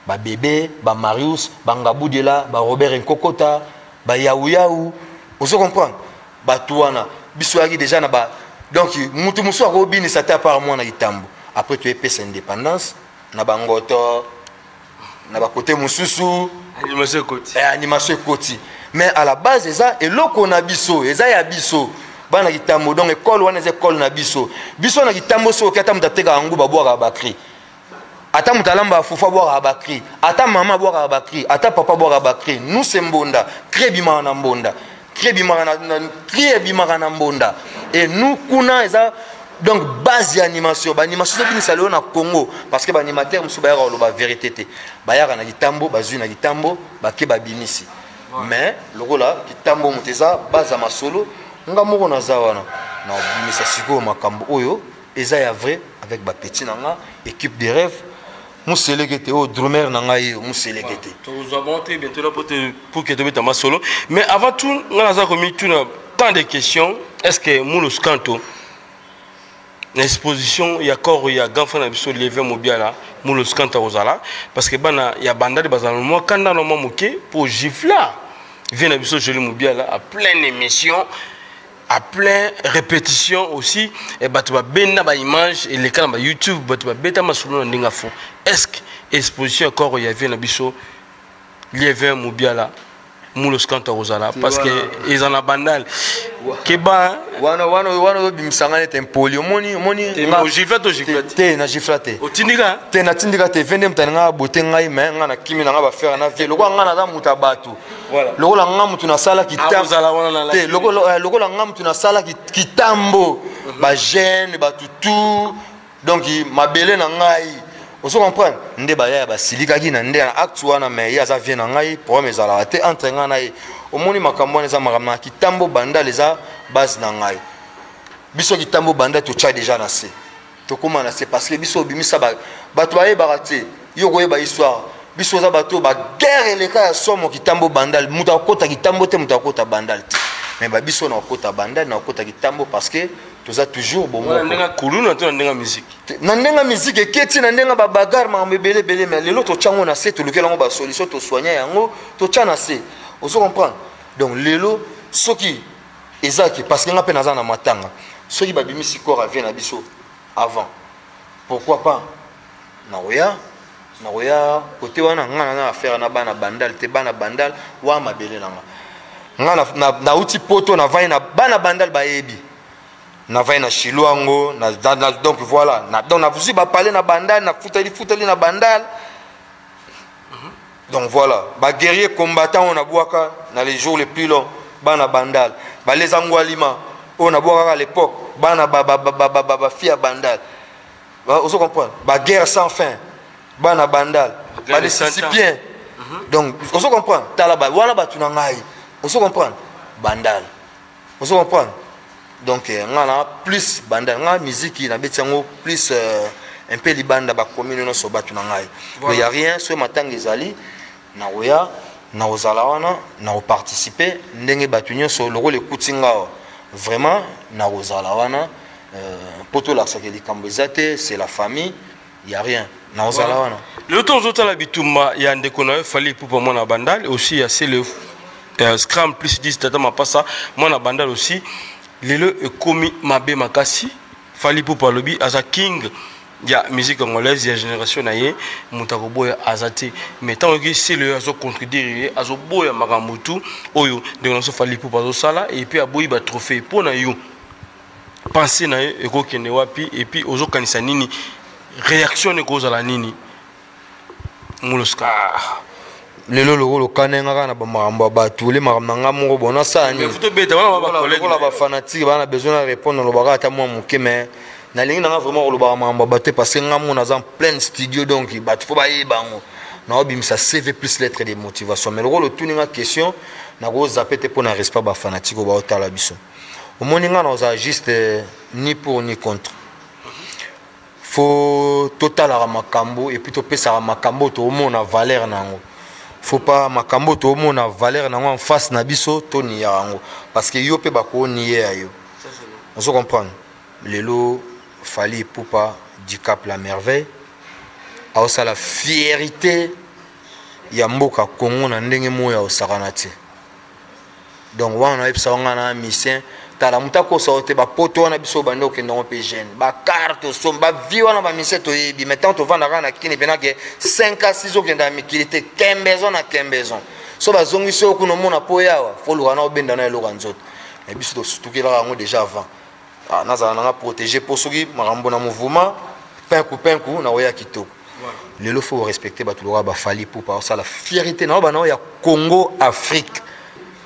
Ba bébé, ba Marius, ba Ngabudela, ba Robert Nkokota, ba Yaou Yaou. Vous comprenez? Ba Touana. Biso yaki déjà na ba. Donc mutu muso robini ça t'a par moi na Kitambo. Après tu es pèse indépendance na bangoto na ba côté mususu animation côté. Animation côté. Mais à la base ça et loko na biso, eza ya biso. Bana Kitambo donc école wana école na biso. Biso na Kitambo so kata mtateka angu ba boire bakri. Ata mutalamba fufa boire bakri. Ata maman boire bakri, ata papa boire bakri. Nous c'est mbonda, krebima na mbonda. Krebima na mbonda. Et nous kuna eza donc base animation, ba animation c'est bien ça le na Congo parce que ba animateur musu ba yara lo ba vérité te. Ba yara na Kitambo, ba zu na Kitambo, ba ke ba binisi. Mais le rôle là Kitambo muteza base à masolo. Nga moko na zawana na bimisa siko makambo oyo eza ya vrai avec ba petit nanga équipe de rêve muselekete o drummer nanga yo muselekete to vous avons très bientôt là pour que tu mettes ma solo mais avant tout nga za komi tout tant de questions est-ce que Moulos Kanto l'exposition ya corps ya ganfa na biso lever mobiala Moulos Kanto ozala parce que bana ya banda de bazalo mo kanda no mo moké pour gifla vient na biso joli mobiala à pleine émission à plein répétition aussi et bah tu vas bien ba image et les canaux YouTube bah tu vas bêta ma solo ndinga fond est-ce que exposition encore il y avait na biso lieve mobiala Moulos Kanto ozala parce que ils en a bandal keba wana bimsanga net impoli moni giflate te na giflate otindika te na tindika te vende mtanga botenga ime nga na kimi nga ba faire na vie lokwa nga na da muta batu voilà lokola nga mutu na sala kitambo te lokola nga mutu na sala kitambo ba jeune ba tutu donc mabele na ngai vous comprenez nde ba ya ba silika ki na nde na acte wana mais ya za vie na ngai problème ezala te entre nga na ye omoni makambo eza makambo Kitambo banda leza base na ngai biso Kitambo banda to tcha déjà na se to koma na se parce que biso bimisa ba to aye barate yo koyeba histoire biso za bato ba guerre le ka somo Kitambo bandal muta kota Kitambo te muta kota bandal te mais ba biso na kota bandal na kota Kitambo parce que toza toujours bon moi ndenga kuluna to ndenga musique na ndenga musique eketi na ndenga ba bagarre ma mbebele bele mais lelo to tchango na se to lukela ngo ba solution to soigner yango to tcha na se vous comprenez donc lelo soki ezaki parce que nga pe naza na matanga soki ba bimisi corps avait na biso avant pourquoi pas na oya côté wana nga na affaire na bana bandal te bana bandal wa mabele nanga nga na uti poto na vai na bana bandal ba yebi na vai na Chiluango na donc voilà na donc na vusi ba parler na bandal na futali na bandal donc voilà ba guerrier combattant on a boaka dans les jours les plus longs bana bandal ba les angwalima on a boaka à l'époque bana ba fia bandal vous comprenez ba guerre sans fin bana bandal ba les Sicipiens donc vous comprenez tala ba wana ba tunangai vous comprenez bandal vous comprenez donc ngana plus bandal nga musique na betango plus un peu libanda ba commune no so batu nangai mais il y a rien ce matin ezali na oya na ozala wana na participer ndenge batu nyonso le rôle kutinga vraiment na ozala wana poto la sakeli kambezate c'est la famille il y a rien na ozala wana le temps autant la bitumba ya ndeko na fali pour moi na bandal aussi c'est le scrum plus 10 tata mapasa moi na bandal aussi lelo ekomi mabe makasi fali pour palobi as a king ya musique congolaise ya génération na ye mutako boya azati mais tant que c'est le azo contribuer azo boya makamutu oyo de nous fali pour bazo sala et puis aboyi ba trophée pour na yo penser na ye eko kende wapi et puis ozo kanisa nini réaction ne cause la nini Mouloska lelo lo kanenga na ba makambo ba tous makambo nga moko bona sani mais futo beta wana ba collègue ba fanatique bana besoin de répondre lo baka ta moi moke mais na lingi na vraiment lo ba makambo ba te parce que nga mona za plein studio donc ba faut ba yebango ça CV plus lettre de motivation. Mais le rôle de tout une question, na go zapete pour na respect ba fanatique au ba otala biso. Au moninga na oza juste ni pour ni contre. Faut total à makambo et plutôt pesa makambo to mona valeur nango. Faut pas makambo to mona valeur nango en face na biso to ni yango parce que yo pe ba ko ni yo. On se comprend. Lelo Fally Ipupa du Cap la merveille. A ça la fierté ya mboka Congo na ndenge moya osakanati. Donc wana epsa wana mission tala mutako sorte ba poto na biso bando ke ndongo pe jeune ba carte somba vi wana ba mission to yebi maintenant to vanda kana kini pena ke 5 à 6 okenda mikilité kembezo na kembezo so ba zongi so kuno mona poyawa fo lukana obenda na eloko nzoto na biso to sutukela ngo déjà avant ah naza na protéger pour soki marambo na mouvement penku na oya kitoko. Lelo faut respecter batulora ba Fally Ipupa ça la fierté na ba na ya Congo Afrique.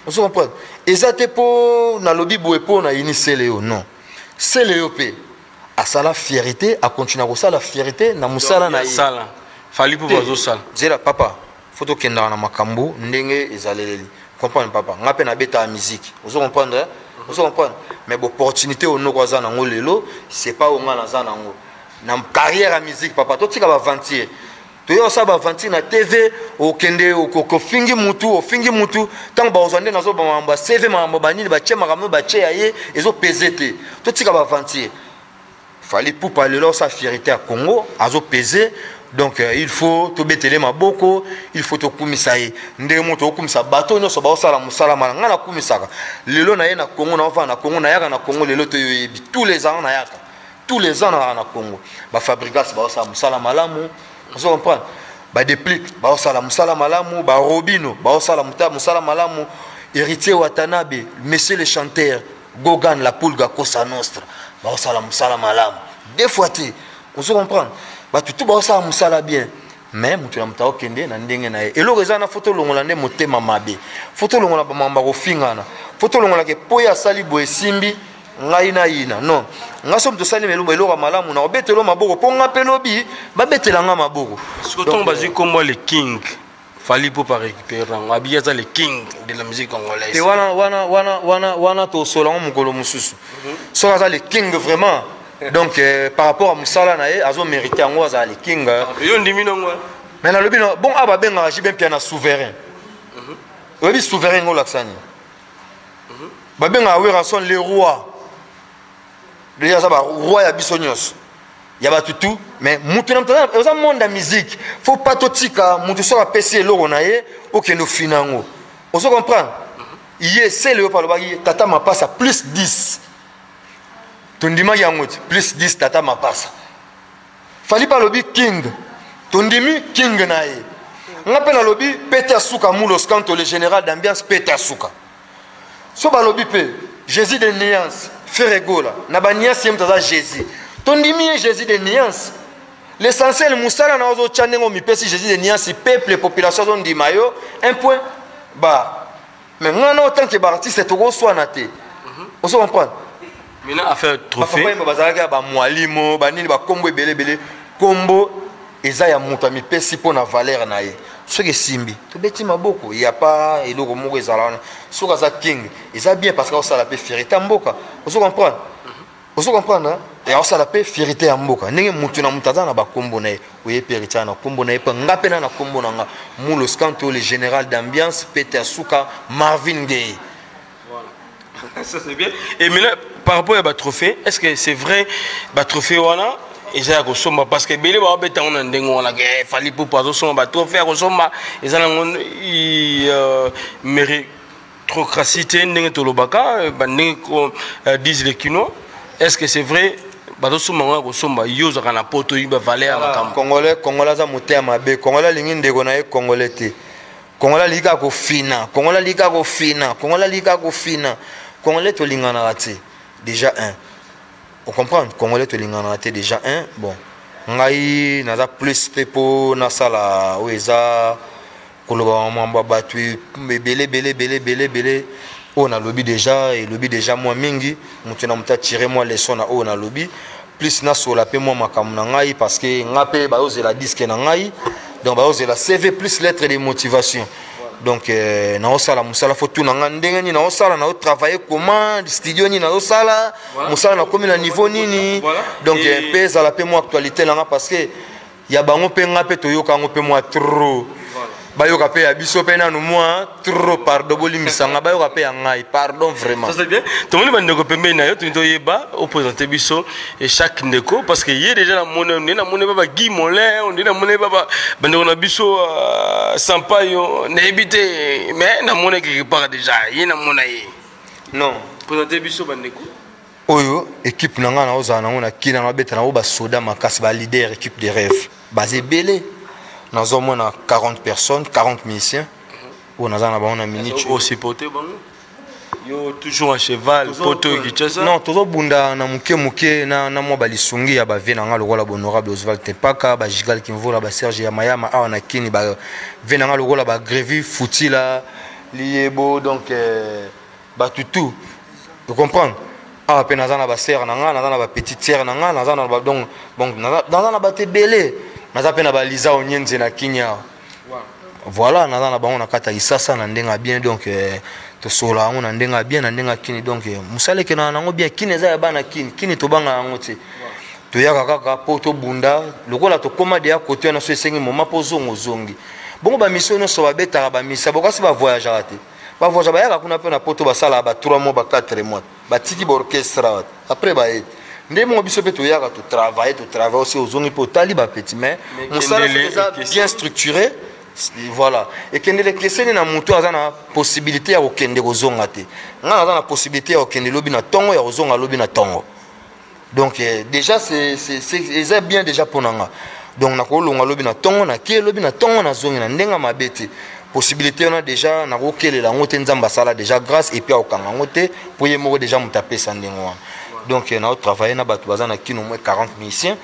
On se comprend. Ezate po na lobby boepo na initié Léo non. C'est Léo pe a ça la fierté a continuer ko ça la fierté na musala na sala. Fally Ipupa zo sala. Zela papa photo kenda na makambo ndenge ezaleli. Comprendre papa. Ngape na beta musique. On se comprendre. On se comprendre. Mais opportunité au no kwaza na ngolelo c'est pas au ngana za na ngo. Na carrière à musique papa to tika ba vantier to yo sa ba vantier na TV o kende o fingi mutu tant ba ozande na zo ba mamba CV mamba banini ba chema kamno ba che aye ezo PZT to tika ba vantier Fally Ipupa lelo sa fierté à Congo azo peser donc il faut to betele maboko il faut to kumisaye ndenge moto okumisa bato nyoso ba osala musala malanga na kumisaka lelo na ye na Congo na va na Congo na yaka na Congo lelo to yebi tous les ans na yaka tous les ans na Congo ba fabrikas ba osala musala malamu on se comprend ba déplique ba osala musala malamu ba robino ba osala musala malamu héritier Watanabe monsieur le chanteur Gogan la Pulga Cosa Nostra ba osala musala malamu des fois ti on se comprend ba tout ba osala musala bien mais mutu na mutao kende na ndenge na ye eloko eza na photo longola nde motema mabe photo longola ba mamba ko fingana photo longola ke poya sali bo esimbi ngai na ina non ngaso mto sali melo eloko malamu na obetelo maboko po ngapelobi ba betela nga maboko surtout bazi comme le king Fally Ipupa récupérer ngabia za le king de la musique congolaise te wana to solongo mukolo mususu so za le king vraiment donc par rapport à musala na ye azo mériter ngo za le king yo ndimi nongo mais na lobino bon aba benga ji ben piana souverain obi souverain ngo laksani ba benga wera son les rois déjà ça va roi ya bisonyos ya ba tutu mais mutu na mtana oza monde de musique faut pas totika mutu so apesi eloko na ye okendo finango on se comprend hier c'est le par le bagi tata mapasa plus 10 tondima yango plus 10 tata mapasa Fally Ipupa lobi king tondimi king na ye ngapela lobi Peter Suka Moulos Kanto le général d'ambiance Peter Suka so ba lobi pe Jésus de Néance Ferregola na ba Néance yemtaza Jésus tondimi Jésus de Néance l'essentiel musala na ozo chanengo mipesi Jésus de Néance peuple population zone di mayo un point ba mais ngana autant que ba artiste to go soana te on se comprend maintenant affaire trophée ba bazalaka ba mwalimo ba nini ba kombo ebele kombo eza ya muta mipesi pona valeur na ye soki simbi to beti maboko il y a pas eloko moko ezala soka za king eza bien parce que on sala pe fierté mboka on se comprend on se comprend et on sala pe fierté ya mboka ndenge mutu na mutaza na ba kombo na ye oye perita na kombo na ye pa ngape na kombo na nga Moulos Kanto le général d'ambiance Peter Suka Marvin Gaye voilà ça c'est bien et maintenant par rapport à ba trophée est-ce que c'est vrai ba trophée wana eza ko somba parce que belé ba beta on ndengo wana ke Fally Ipupa zo somba trophée ko somba eza ngon méritocratie ndenge to lobaka ba ndenge ko disent les kino est-ce que c'est vrai ba zo somba ko somba yo za kana poto yiba valeur na kam congolais za motema be congolais lingi ndeko na ye congolais te congolais lika ko fina congolais to lingana raté déjà un on comprend congolais to lingana raté déjà un bon ngai naza plus tepo na sala oeza koloba mamba batui belé on a lobby déjà et lobby déjà moi mingi mutuna muta tirer moi leçon na on a lobby plus na sola pe moi makam na ngai parce que ngape ba ozela disque na ngai Donc c'est la CV plus lettre de motivation. Donc na osala musala photo na ngandenge ni na osala na travailler comment studio ni na osala musala na komi na niveau nini. Donc pesa la pe mo actualité là parce que ya bango pe nga pe toyoka ngo pe mo trop. Bayoka pe ya biso pe na no moi trop pardon bolimisanga bayoka pe ya ngai pardon vraiment. Ça c'est bien. Tout le monde va ndeko pembe na yo to yeba au présenter biso et chaque ndeko parce que hier déjà na monnaie baba Guy Molin on dit na monnaie baba bandeko na biso Sampaio na ebité mais na monnaie quelque part déjà yé na monnaie. Non, présenter biso bandeko. Oyo équipe nanga na ozana na kina na beta na ba soda makasi ba leader équipe de rêve. Basé belé. Nous avons 40 personnes, 40 musiciens. On a minute. Aussi poté bon. Yo toujours un cheval, poteau qui tient ça. Non, toujours bunda na muke na mo balisungi ya ba venanga lokola honorable Oswald Tepaka, ba Jigal Kimvola, ba Serge Yamayama, a na kini ba venanga lokola ba Grévy Foutila, Liebo donc ba tutu. Vous comprenez? Ah pe nazana ba sœur nanga, nazana ba petite sœur nanga, nazana ba donc bon nazana ba te belé. Naza pe na ba Liza Onyenze na Kinya. Voilà, naza na bango na kata isasa na ndenga bien donc to sola on na ndenga bien na ndenga kini donc musale ke na nango bien kini za ya bana kini to banga yango te. To yaka kaka poto bunda, lokola to koma de ya côté na so esengi moma po zongi. Bongo ba mission no so ba beta ba misa bokasi ba voyager ate. Ba voyager ba yaka kuna pe na poto ba sala ba 3 mois ba 4 mois. Ba tiki ba orchestre après ba ndé mon biso pe to yaka to travailler aussi aux zones pour tali ba petit mais mon salaire c'est bien structuré voilà et que les clés na mutu azana possibilité ya okende kozonga te nga azana possibilité ya okende lobi na tongo ya kozonga lobi na tongo donc déjà c'est bien déjà pour nanga donc na ko longa lobi na tongo na ki lobi na tongo na zonga na ndenga mabete possibilité on a déjà na ko kelela ngote nzamba sala déjà grâce et puis okanga ngote pour yemo déjà mutape sandengo. Donc on a travaillé na batu bazana kino moins 40 musiciens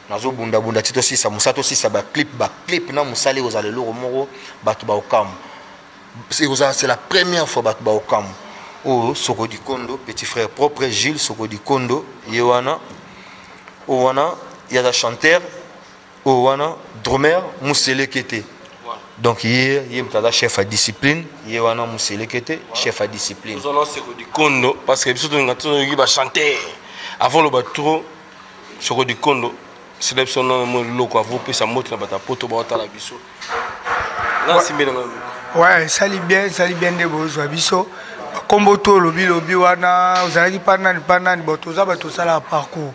nazo bunda tito si ça musato si ça ba clip na musale aux alelo moro batu ba okam c'est la première fois batu ba okam oh Soko di Kondo petit frère propre Gilles Soko di Kondo yewana owana ya da chanteur owana drummer Musele Kete. Donc hier mtada chef à discipline yewana Musele Kete chef à discipline. Nous allons Soko di Kondo parce que biso to ngato yi ba chanter avant le batro Soko di Kondo sélection mo loko avo pe sa moto na bata poto ba otala biso. Là si bien ouais sali bien de bozo biso kombo to lobi wana ozalaki panani botoza bato sala parcours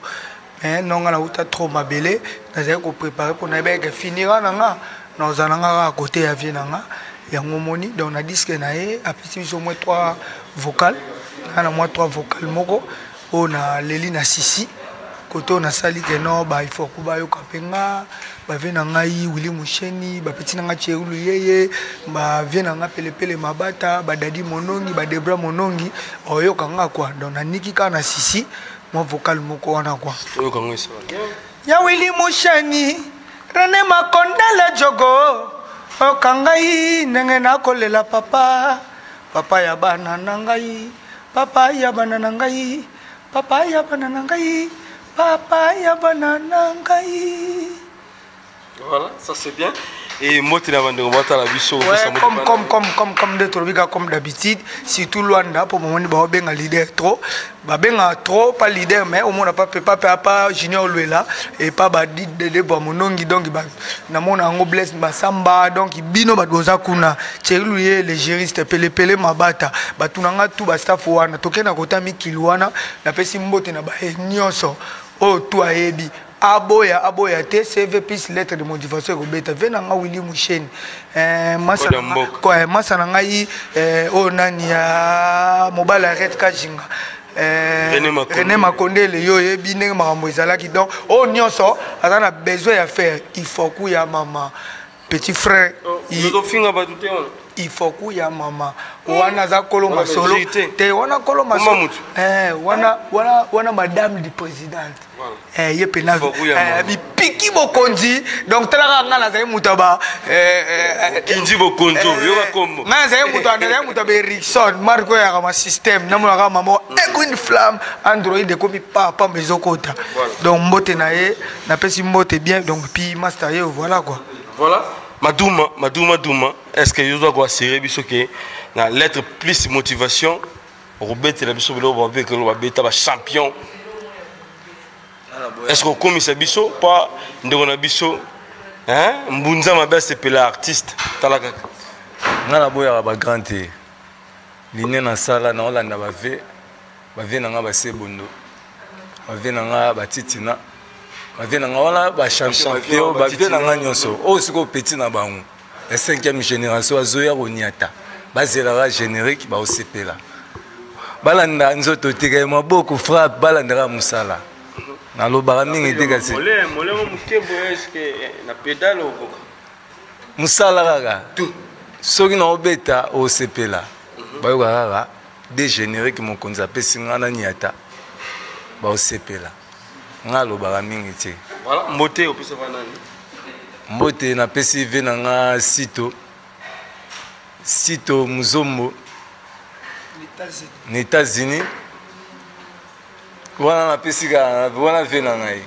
mais non na uta trop mabele nazali ko préparer pour na beke finira nanga na ozalanga à côté ya vie nanga ya ngomoni donc na disque na e apesi biso moins 3 vocales na moins 3 vocales moko on a leli na sisi koto na sali ke no ba il faut ko ba yo kapenga ba vena ngai Willy Musheni ba petit nga Cheulu yeye ba vena nga pelepele mabata ba Dadi Monongi ba Debra Monongi oyo kanga kwa donc na niki kana sisi mo vocal moko wana kwa oyo kanga isa ya Willy Musheni René Makonda la jogo o kangai nenge na kolela papa ya bana nangai papa ya bana nangai papa ya bana nangai papa ya bana nangai. Voilà, ça c'est bien. Et moi tu n'as pas de remonter la biso comme de Trobica comme d'habitude surtout Luanda pour moment ba benga leader trop ba benga trop pas leader mais au moins pas Junior Luela et pas ba de Monongi donc ba na mona ngo bless ba samba donc bino ba doza kuna Cheluye les juristes pele mabata ba tunanga tout ba staff wana tokena kota mikilwana na pesi mbote na ba nyonso o to ayebi aboya te CV plus lettre de motivation ko beta venanga Willy Musheni masa na ngai o nani ya mobile red kajinga René Makonde le yo yebi ndenge makambo ezalaki donc o nyonso azana besoin ya faire il faut ku ya mama petit frère il faut ku ya mama wana za koloma solo te wana koloma solo wana madame du président ye pena bi piki bokonzi donc tala nga na zai mutaba kinji bokonzo yoka kombo nga zai mutaba Ericsson marco ya kama système na mona kama mamo Queen Flamme Android de komi papa mezokota donc mbote na ye na pesi mbote bien donc puis master ye voilà quoi voilà Madouma, est-ce que je dois quoi serrer bisoké na lettre plus motivation Robert la biso belo ba que le beta ba champion. Est-ce qu'on commis ça biso pas ndeko na biso hein mbunza mabe c'est pela artiste talaka ngala boya ba grande ligne na sala na olanda ba ve na nga ba sebondo ba ve na nga ba titina ba ve na nga wala ba champion ba ve na nga nyonso o siko petit na bango la 5e génération azoya roniata bazela générique ba osepela balanda nzoto tika maboko frappe balanda musala na lobaka mingi te kasi mole mo mukembo eske na pedale oko musala kaka soki na obeta osepela bayoka kaka de générique mokonzi apesi nga na niata ba osepela nga lobaka mingi te voilà mbote opesa nani mbote napesi ve na nga sito muzombo les États-Unis voilà ve na ngai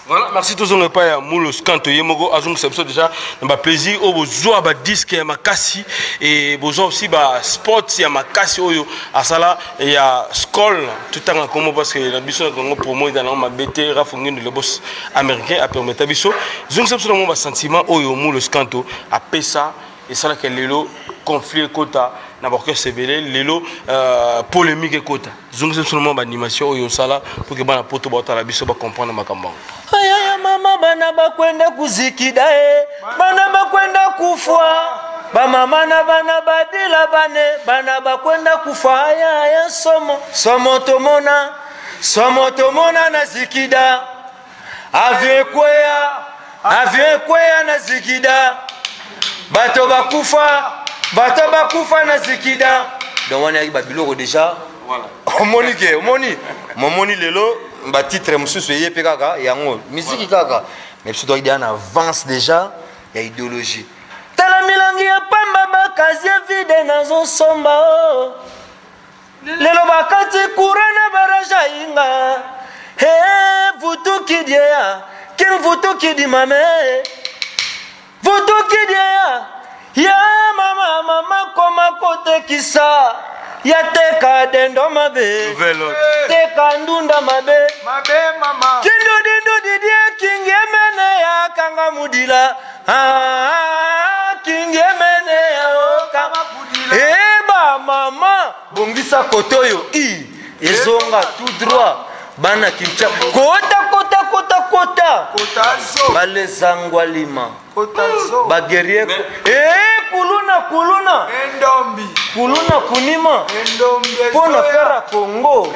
voilà merci tous on pas ya Moulos Kanto yemoko azong ça déjà na plaisir au bozo ba disque ya makasi et bozo aussi ba sport ya makasi oyo asala ya skol tout temps comme parce que la biso Congo promo dans ma BT rafungini le boss américain a permettre biso zong ça mon ba sentiment oyo Moulos Kanto a pesa et ça là que lelo conflit kota na bakwe sebele lelo polémique kota zong ça seulement ba animation oyo sala pour que bana poto ba tala biso ba comprendre makambo. Ayaya mama bana bakwenda kuzikida bana bakwenda kufa bamama na bana badila bana bakwenda kufa ayaya somo tomona na zikida avion kwea na zikida bato bakufa na zikida donc on est babiloko déjà voilà omoni lelo ba titre mususu yepe kaka yango musique kaka mais surtout il y a en avance déjà il y a idéologie tala milangi ya pamba bakazi vide nazo somba lelo bakati kurana baraja inga vutu kidia kin vutu kidi mame vutu kidia ya mama koma kote kisa ya teka dendo mabe teka ndunda mabe mama kindu didie kingemene ya kanga mudila kingemene ya kanga mudila ba mama bongisa kotoyo ezonga tout droit bana kimcha kota balezangwa lima bagerie kuluna kuluna kunima pona fera Congo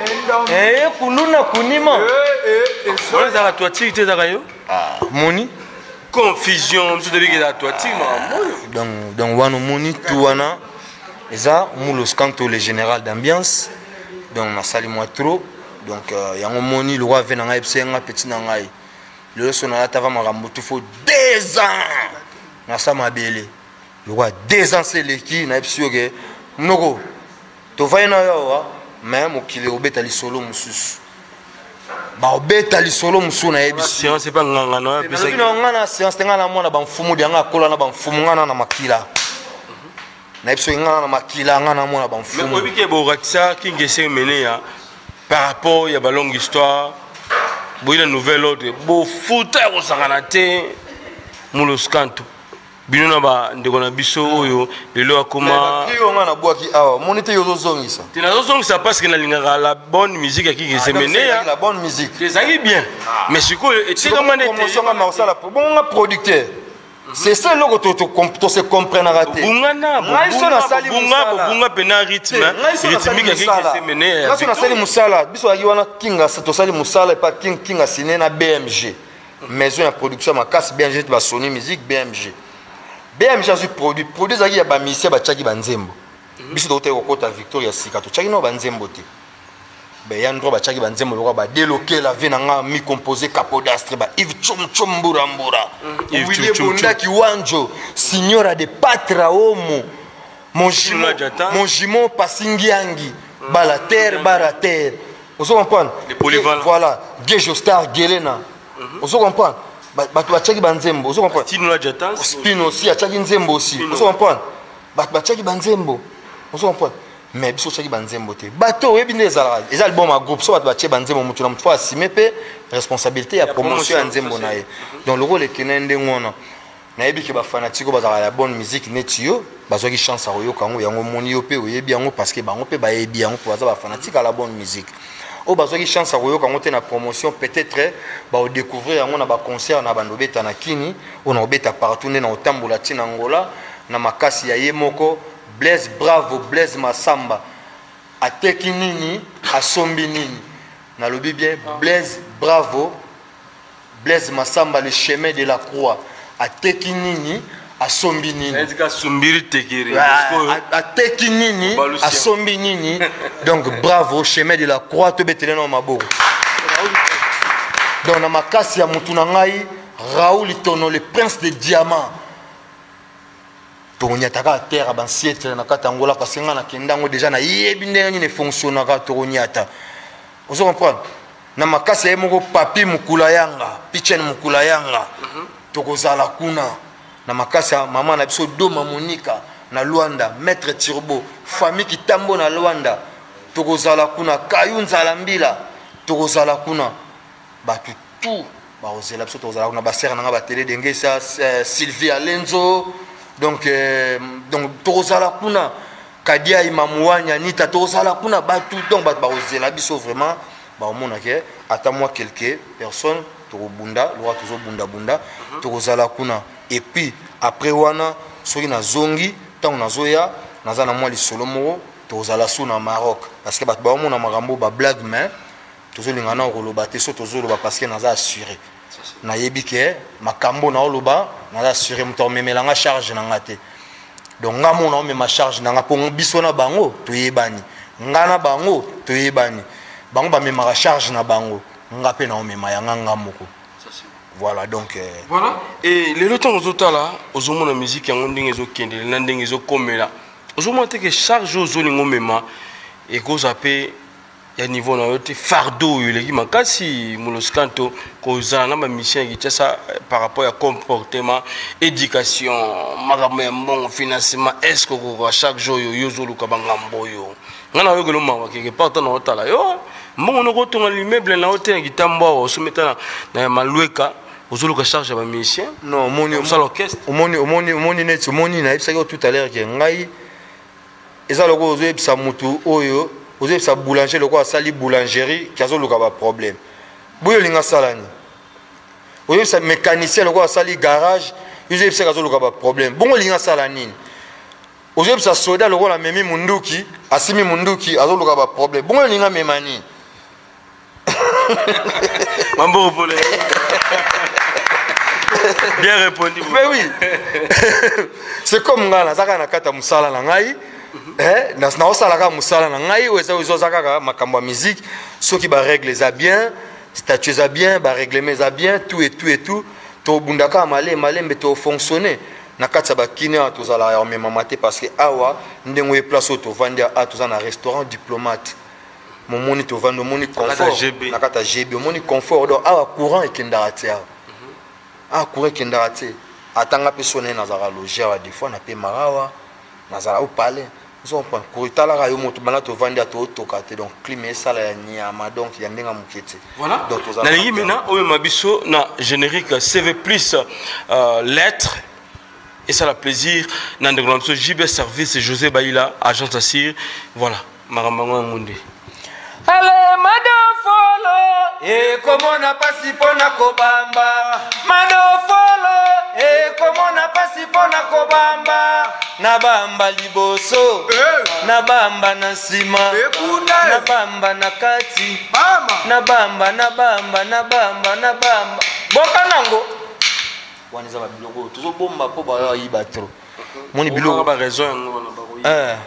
kuluna kunima on za la toiture te za yo moni confusion tu devais que la toiture donc wano moni tu wana eza Moulos Kanto le général d'ambiance donc na sali moi trop donc yango moni le roi vena ngai psenga petit na ngai le son na tava makambo tu faut 2 ans na sa mabele le roi 2 ans c'est leki na psio ke mnoko to vaina yo mais mokili obeta li solo mususu ba obeta li solo mususu na yebi séance c'est pas nganga na pesa ngana séance ngana mona ba mfumu di ngana kola na ba mfumu ngana na makila na psio ngana na makila ngana mona ba mfumu mais obike bo rakisa kingese mene ya par rapport à la longue histoire, il y a une nouvelle autre. Bon, foot, on s'en a raté. Moulos Kanto. Bien, on a un biso, le loa comment. On a bois qui a monité aux zone ça. Tu n'as pas ça parce que la bonne musique qui est menée. La bonne musique. Ça y est bien. Mais c'est quoi? C'est comment on est bon producteur. C'est ça le que se comprendre à rater. Bunga pena rythme. Rythmique qui s'est mené. Là on a sali musala. Biso agiwana kinga to sali musala et pas kinga siné na BMG. Maison de production ma casse BMG ba Sony musique BMG. BMG a produit zaki ya ba misia ba chaki banzembo. Biso dote kokota Victoria Sika to chaki no banzembo te. Ben yandro ba chaki banzembo lokwa ba déloquer la vie nanga mi composé capodastre ba Yves Chomchomburambura Willy Bonda Kiwanjo signora de Patra Homo mon jimon Passingiangi Balater Barater. Vous comprenez? Les polyvalents. Voilà, Gejo Star Gelena. Vous comprenez? bato batiaki banzembo ozo comprendre spin aussi atiaki nzembo aussi ozo comprendre bato batiaki banzembo ozo comprendre mais biso tiaki banzembo te bato oyebi nde ezalaka eza album ya groupe so bato batie banzembo motu na motu fo asime mpe responsabilité ya promotion ya nzembo na ye donc loko lekene ndenge wana nayebi ke bafanatike bazalaka ya bonne musique neti yo bazwaki chance ya koyoka yango yango moni yo mpe oyebi yango parce que bango mpe bayebi yango mpo baza bafanatike ya la bonne musique oyo bazwaki chance ya koyoka yango te na promotion peut-être baodécouvrir yango na baconcert na bando obeta na kini oyo na obeta partout nde na otambola ntina ngola na makasi ya ye moko Blaise Bravo, Blaise Massamba, ateki nini, asombi nini. Nalobi bien, Blaise Bravo, Blaise Massamba, le chemin de la croix. Ateki nini, asombi nini. Ateki nini, asombi nini. Donc bravo, chemin de la croix, to betele na maboko. Donc na makasi ya mutu na ngai, Raoul Itono, le prince de diamant. Tonyataka terre ban siècle na katangola parce que ngana kendango déjà na yebi ndenge ne fonctionne ka tonyata. Vous comprenez? Na makasi moko papi mukula yanga, pichen mukula yanga. Tokozala kuna. Na makasi mama na biso Doma Monica na Luanda, maître Turbo, famille Kitambo na Luanda. Tokozala kuna Kayunza Lambila. Tokozala kuna. Batu tout ba ozela biso tokozala kuna ba sœur na ba télé dengesa Sylvie Alenzo. Donc tozala kuna Kadia Imamouanya Nita tozala kuna batu donc ba ozela biso vraiment ba omona ke ata moi quelques personnes tokobunda loi tozo bunda tozala kuna et puis après wana soki na zongi tant na zoya nazana moi lisolo moko tozala suna Maroc parce que ba omona makambo ba blague mais tozo lingana koloba te so tozo loba parce que naza assuré na yebi ke makambo na oloba na assuré muto memelanga charge na ngate donc ngamo na mema charge na ngapo biso na bango toyebani ngana bango toyebani bango ba mema charge na bango ngape na mema ya ngamoko voilà donc voilà et les lotons ozotala ozomona musique yango ndenge ezokendele na ndenge ezokomela ozomona te ke charge ozolingo mema et koza pe ya niveau na yote fardeau yuleki makasi muloskanto kozala na ba mission qui ça par rapport à comportement éducation makambo ya mbongo financement est-ce que chaque jour yo zoluka bangambo yo ngana yo gelo mawa quelque part na otala yo mbongo no kotonga l'immeuble na hotel kitambo osometa na malweka ozoluka charge ba mission non moni ça l'orchestre omoni net omoni na ebisa tout à l'heure ke ngai eza loko ozo ebisa mutu oyo vous avez sa boulangerie, le quoi sali boulangerie, qui a un problème. Vous avez un salani. Vous avez sa mécanicien, le quoi sali garage, vous avez un problème. Bon, vous avez un salani. Vous avez sa soda, le quoi la memi munduki, asimi munduki, a un problème. Bon, vous avez un memani. Mambo pour les. Bien répondu. Mais oui. C'est comme Ngana, Zaka Nakata Musala Nangai. Na osalaka musala na ngai oza ozozaka makambo ya musique soki ba règle za bien statut za bien ba règlement za bien tout to bundaka malembe to fonctionner na katsa ba kine to zala ya mema mate parce que awa ndengo e place to vendre a to za na restaurant diplomate momoni to vendre moni confort na kata GB moni confort do awa courant e kendara te courant kendara te atanga personne na za loger wa des fois na pe marawa na za au palais on prend kuritala ka yo moto bana to vendre to tokate donc climat sala ya nyama donc ya ndenga mukete voilà donc na lingi mena o mabiso na générique CV plus lettres et ça la plaisir na ndengolo JB service José Baïla agence Assir voilà marambango monde allez madofolo et comment on a passé pona kobamba madofolo et comment on a passé pona kobamba na bamba liboso na bamba na sima na bamba na kati na bamba boka nango waniza ba biloko tozo bomba po ba yiba trop moni biloko ba raison yango na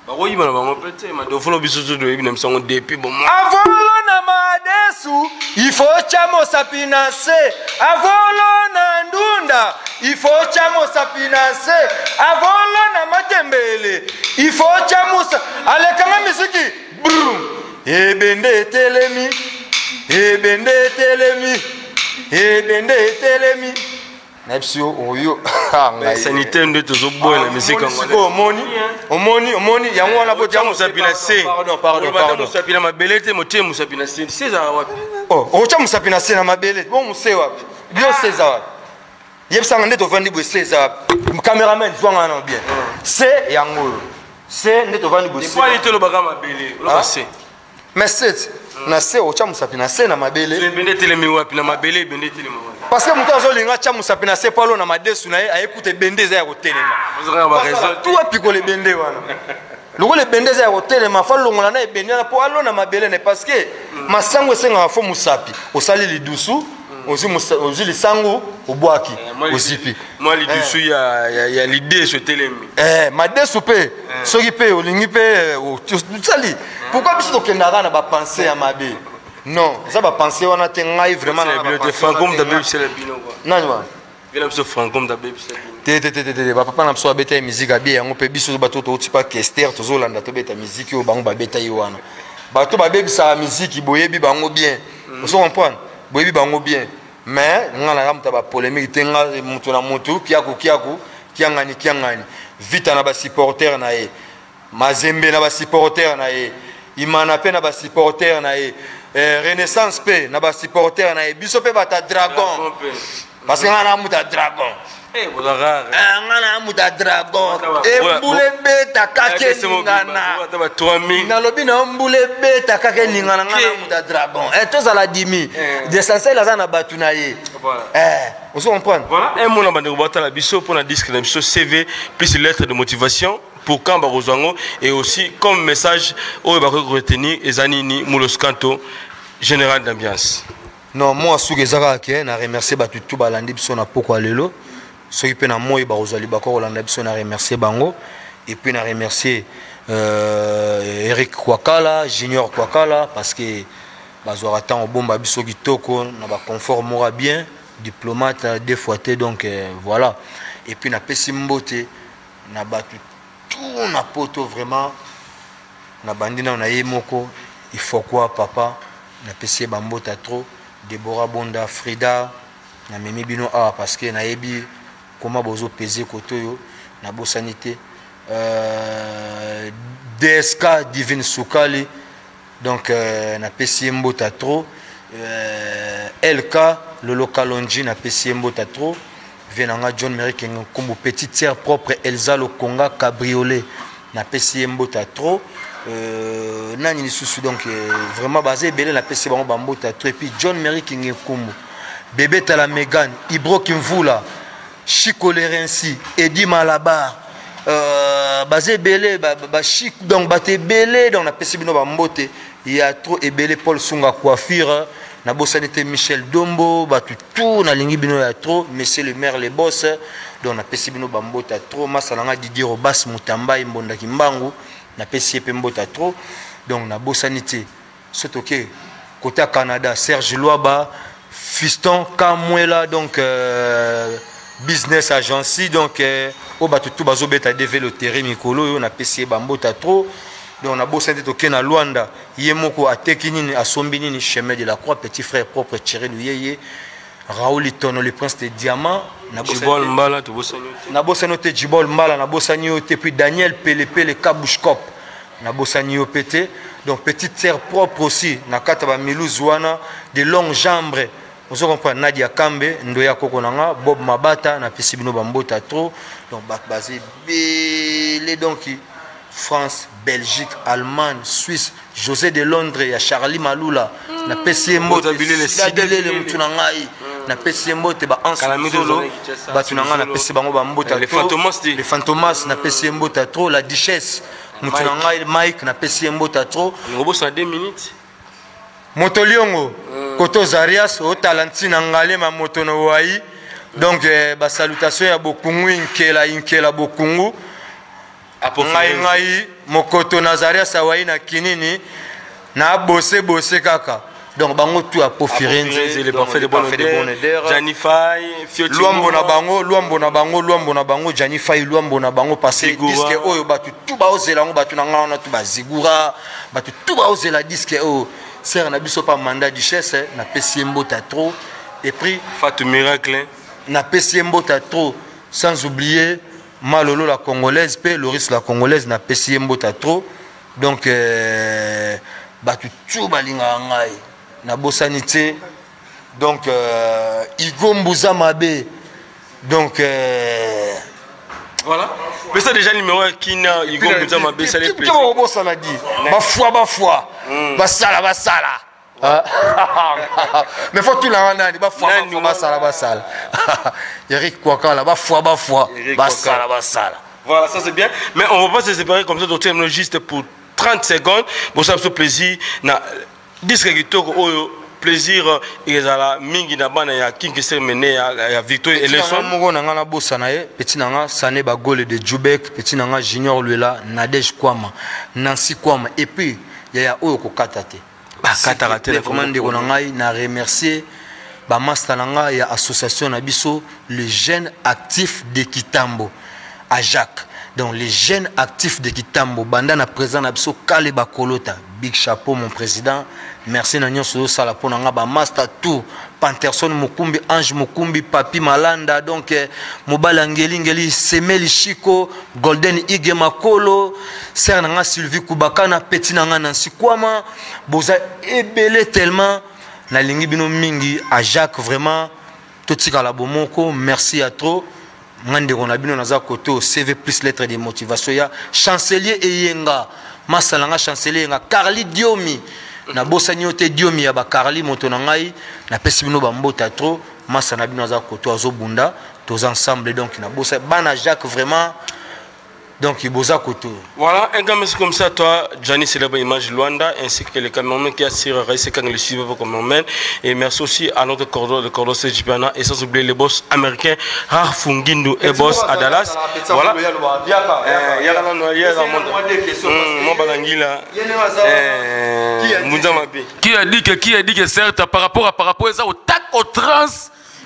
bakoyi bana bango pete madofolo bisoso do ebina msango depuis bon avolo na madesu il faut chamo sapinase avolo na ndunda il faut chamo sapinase avolo na matembele il faut chamo alekanga misiki brum ebende telemi et bende etelemi na biso oyo sanitaire nde tozoboya na musique omoni yango wana botia mosapi na se pardon mosapi na mabele te motie mosapi na se seza wapi okotia mosapi na se na mabele bon mose wapi bio seza wapi yebisanga nde tovandi boye seza wapi cameraman zwanga na bien se yango se nde tovandi boye se ni tolobaka mabele oloba se mais c'est na se otia mosapi na se na mabele bende telemi wapi na mabele bende telemi wapi parce que moto azolinga tia mosapi na se po alo na madesu na ye ayekute bende eza ya kotelema tu apikole bende wana lokola ebende eza ya kotelema fa longola na ebende wana mpo alo na mabele ne parce que masango esengaka fo mosapi osali lidusu ozwi lisango obwaki ozipi mwa lidusu ya lidesu etelemi madesu mpe soki mpe olingi mpe osali pourquoi biso tokendaka na bapense ya mabe non eza bapense wana te ngai vraiment nani wana te bapapa na biso babeta ye miziki abie yango mpe biso bato touti pa kester tozolanda tobeta miziki oyo bango babeta ye wana bato babebisaka miziki boyebi bango bien oso comprendre boyebi bango bien mais nga na moto bapolémique te nga moto na motu kiaku kiangani vita na basupporter na ye mazembe na basupporter na ye imana mpe na basupporter na ye renaissance mpe na basupporter na ye biso mpe bata dragon parce que nga na moto ya dragon nga na moto ya dragon embule beta kake ningana nalobi na mbule beta kake ningana nga na moto ya dragon tozala dimi d'essentiel aza na bato na ye ozo comprendre voilà un mot na bandeko batala biso pour na disque na biso CV plus lettre de motivation pour Kamba Rozango et aussi comme message au retenir Ezanini Mouloskanto général d'ambiance. Non, moi Sougezara qui na remercier tout balandi biso na poko lelo. Soki pe na moyi ba rozali ba ko rolanda biso na remercier bango et puis na remercier Eric Kwakala, Junior Kwakala parce que bazora tant bomba biso kitoko na ba confort mora bien, diplomate deux fois té donc voilà. Et puis na pesi mbote na batu tout na poto vraiment na bandina na yemoko il faut quoi papa na pesi bambota trop Deborah Bonda Frida na memi bino parce que na yebi comment bozo peser kotoyo na bosanité DSK Divine Soukali donc na pesi mbota trop LK le lokalonji na pesi mbota trop Venanga John Merrick comme petite sœur propre Elsa Lokonga Cabriolet na PCM Mbota trop nani ni souci donc vraiment basé belé na PC bango bambota trop et puis John Merrick Ngekumu bébé Tala Megan Ibro Kimvula Chico Lerensi Eddie Malabar basé belé ba chic donc baté belé donc na PC bino bambote il y a trop et belé Paul Sunga coiffure na bosanité Michel Dombo batu tout na lingi bino ya trop monsieur le maire les boss donc na pesi bino bambota trop masalanga Didier Robas Mutamba Mbonda Kimbangu na pesi pe mbota trop donc na bosanité sotoke côté à Canada Serge Loaba Fiston Kamwela donc business agency donc o batu tout bazo beta devé le terrain mikolo yo na pesi bambota trop. Donc on a bossé de na Luanda, Yemoko a tekinini a sombinini chemin de la croix, petit frère propre Thierry Luyeye, Raoul Itono le prince de diamant, Djibol Mbala to na bossanote Djibol Mbala na bossanote puis Daniel Pelepe le Kabouchkop na bossanote donc petite sœur propre aussi na kataba Miluzwana de longues jambes. Vous comprenez Nadia Kambe, Ndoya Kokonanga, Bob Mabata na Pisibino Bambota trop donc basé les donc France, Belgique, Allemagne, Suisse, José de Londres, il y a Charlie Maloula, na PCMO, na PCMO, les Fantomas, na PCMO, trop, la Duchesse, Mike, na PCMO, trop. On a 2 minutes. Motoliongo, Koto Zarias, au Talantina, Ngale, ma motono Wai, donc, salutation à Bokungu, Inkela Bokungu. Ngai mokoto Nazaria Sawai na kinini na bosse kaka donc bango tout a Pofirenze les parfaits de bonheur Janify Luambo na bango Janify Luambo na bango passer disque oyo batu tout ba ozela ngo batu na ngana tout ba zigura batu tout ba ozela disque oyo ser na biso pa mandat duchesse na PCMO ta trop et puis Fatou Miracle na pesi mbota trop sans oublier Malolo la congolaise pe Loris la congolaise na pesi mbota trop donc batu tout balinga ngai na bosanité donc Igo Mbouza Mabe donc voilà mais ça déjà numéro 1 qui n'a Igo Mbouza Mabe ça les plaît comment bossa na dit ba foi basala mais faut tout la rendre ba foi basala Eric Kwakala ba foi basala voilà ça c'est bien mais on va pas se séparer comme ça d'autres juste pour 30 secondes pour ça plaisir na disque kitoko oyo plaisir ezala mingi na bana ya King Sermene ya Victor Eleson mongo na ngana bossa na ye petit nanga Sané Bagole de Djoubek petit nanga Junior Luela Nadej Kwama Nancy Kwama et puis ya oyo kokata te bakata te vraiment ndeko na ngai na remercier ba master nanga ya association na biso les jeunes actifs de Kitambo à Jacques. Donc les jeunes actifs de Kitambo, bandana présent na biso Kale Bakolota, big chapeau mon président. Merci na nyonso sala pona nga ba master tout, Panterson Mukumbi, Ange Mukumbi, Papi Malanda, donc Mobala Ngeli Semeli Chiko, Golden Ige Makolo, Ser nanga Sylvie Kubakana, Petit nanga Nancy Kwama, boza ebele tellement na lingi bino mingi à Jacques vraiment totika la bomoko, merci à trop. Ngande on a bino naza côté au CV plus lettre de motivation ya chancelier Eyenga masalanga chancelier Eyenga Carly Diomi na bosani ote Diomi ya ba Carly moto na ngai na pesi bino ba mbota trop masana bino naza côté azo bunda tous ensemble donc na bossa bana Jacques vraiment donc il bosa côté voilà un gars comme ça toi Gianni célèbre image Luanda ainsi que les cameraman qui assurent Raïs quand le suivre comme même et merci aussi à notre cordon de cordon CJPana et sans oublier les boss américains Rare Fungindu et boss à Dallas voilà il y a mon balangila qui a dit que certes par rapport à ça au tac au trans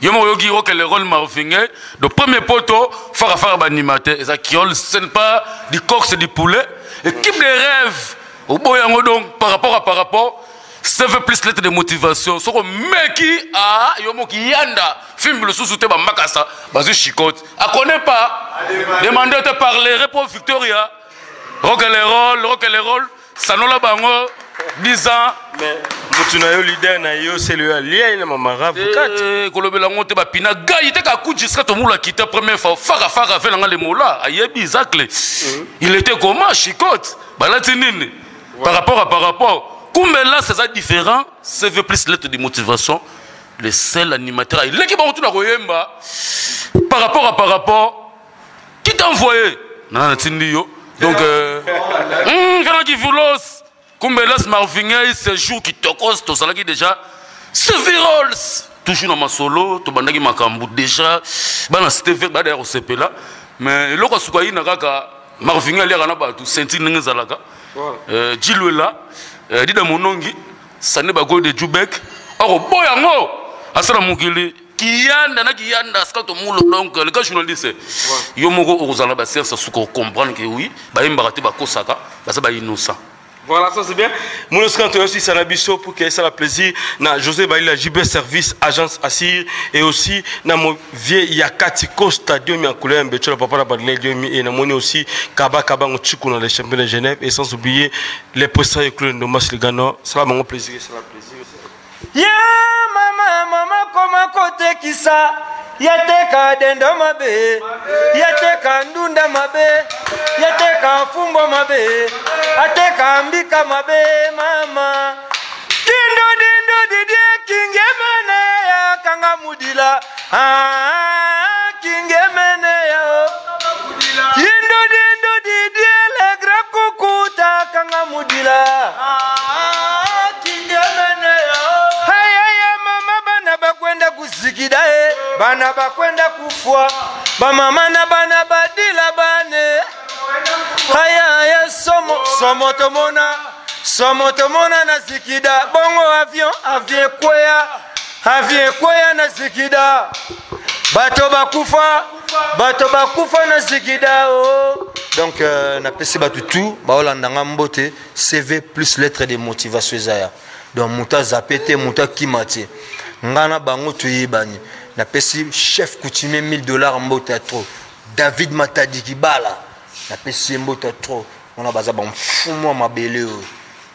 Yomo yogi que le rôle marfingé le premier poteau faire animateur et ça qui ce n'est pas du coq c'est du poulet équipe de rêve au boyango donc par rapport ça veut plus lettre de motivation ce que meki a yomo qui yanda film le sous-souté ba makasa bazu chicote a connaît pas demandez de parler pour Victoria rock les rôles ça non la bango 10 ans mais mutunayo leader na yo c'est le lien na mamara vukat kolobela ngote ba pina gaï te ka kuji sera to mula kita première fois fara avec nga le mola ayebi zakle il était comment chicote balati nini par rapport kumbe là c'est ça différent c'est veut plus lettre de motivation le seul animateur il est qui ba tuna koyemba par rapport qui t'a envoyé na tindi yo donc grand qui voulos comme là, Marvin, ce jour qui te cause, tout ça qui déjà, c'est viral. Toujours dans ma solo, tout le monde qui m'a cambou déjà. Bah, c'était fait, bah, d'ailleurs, au CP là. Mais le cas où il y a Marvin, il y a un tout senti n'engazalaga. Dis-le là, dis dans mon nom, ça n'est pas go de Djoubek. Or, boyango, à ça, mon gueule. Qui yanda, ce que tout le monde donc le cas journaliste, yomogo ozala ba serre ça sous comprendre que oui, bah il m'a ba kosaka, bah ça ba innocent. Voilà, ça c'est bien. Mon aussi aussi Sanabiso pour que ça la plaisir. Na José Baila JB Service Agence Assir et aussi na mon vieux Yakati Costa Diomi en couleur Mbetcho papa la badne Diomi et na mon aussi Kaba Nchiku dans les champions de Genève et sans oublier les poissons et clous de Mas Ligano. Ça va mon plaisir, ça va plaisir. Yeah mama koma kote kisa yateka dendo mabe yateka ndunda mabe yateka fumbo mabe ateka mbika mabe mama dindo didie kingemene ya kanga mudila kingemene ya dindo didie le gra kukuta kanga mudila kingemene ya bakwenda kuzikida bana bakwenda kufwa bamama na bana badila bane haya somo tomona na zikida bongo avion kwea na zikida bato bakufa na zikida oh. Donc na pesi batu tout baolandanga mbote CV plus lettre de motivation zaya donc muta zapete muta kimati ngana bango toyebani na pesi chef coutumier $1000 mbota trop David Matadi Kibala na pesi mbota trop on a baza ba mfumo mabele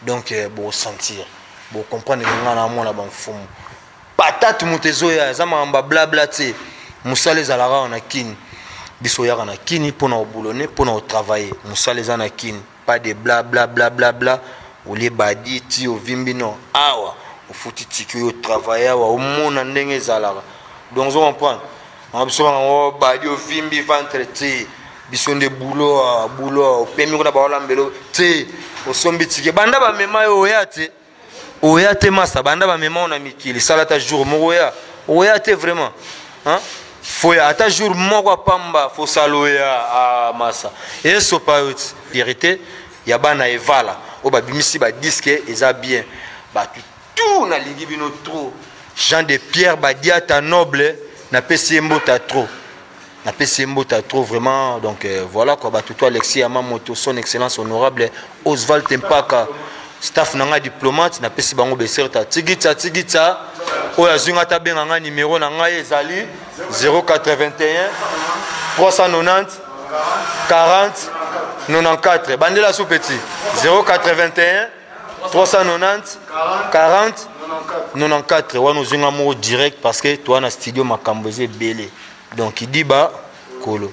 donc bon sentir bon comprendre ngana mona ba mfumo patate mutezo ya zama mba blabla te musale zalara na kini biso ya na kini pona obulone pona travailler musale za na kini pas de bla bla bla bla bla ou les badi ti o vimbi non awa o futi tiki yo travailler awa o mona ndenge zalara donc on comprend on biso on badi o vimbi ventre ti biso nde boulot o pemi ko na ba lambelo ti o sombi tiki banda ba mema yo ya te oya te masa banda ba mema na mikili salata jour mo oya te vraiment hein faut ata jour moko pamba faut saloya a masa et so pa vérité ya bana evala o ba bimisi ba disque eza bien ba tout na lingi bino trop Jean de Pierre ba diata noble na pesi mbota trop na pesi mbota trop vraiment donc voilà quoi ba tout Alexis Amamoto son excellence honorable Oswald Tempaka staff nanga diplomate na pesi bango beserta tigita oya zunga ta benga nga numéro na nga ezali 081 390 40 94 bandela sous petit 081 390 40 94 wana zunga mo direct parce que toi na studio makambo belé donc il dit ba kolo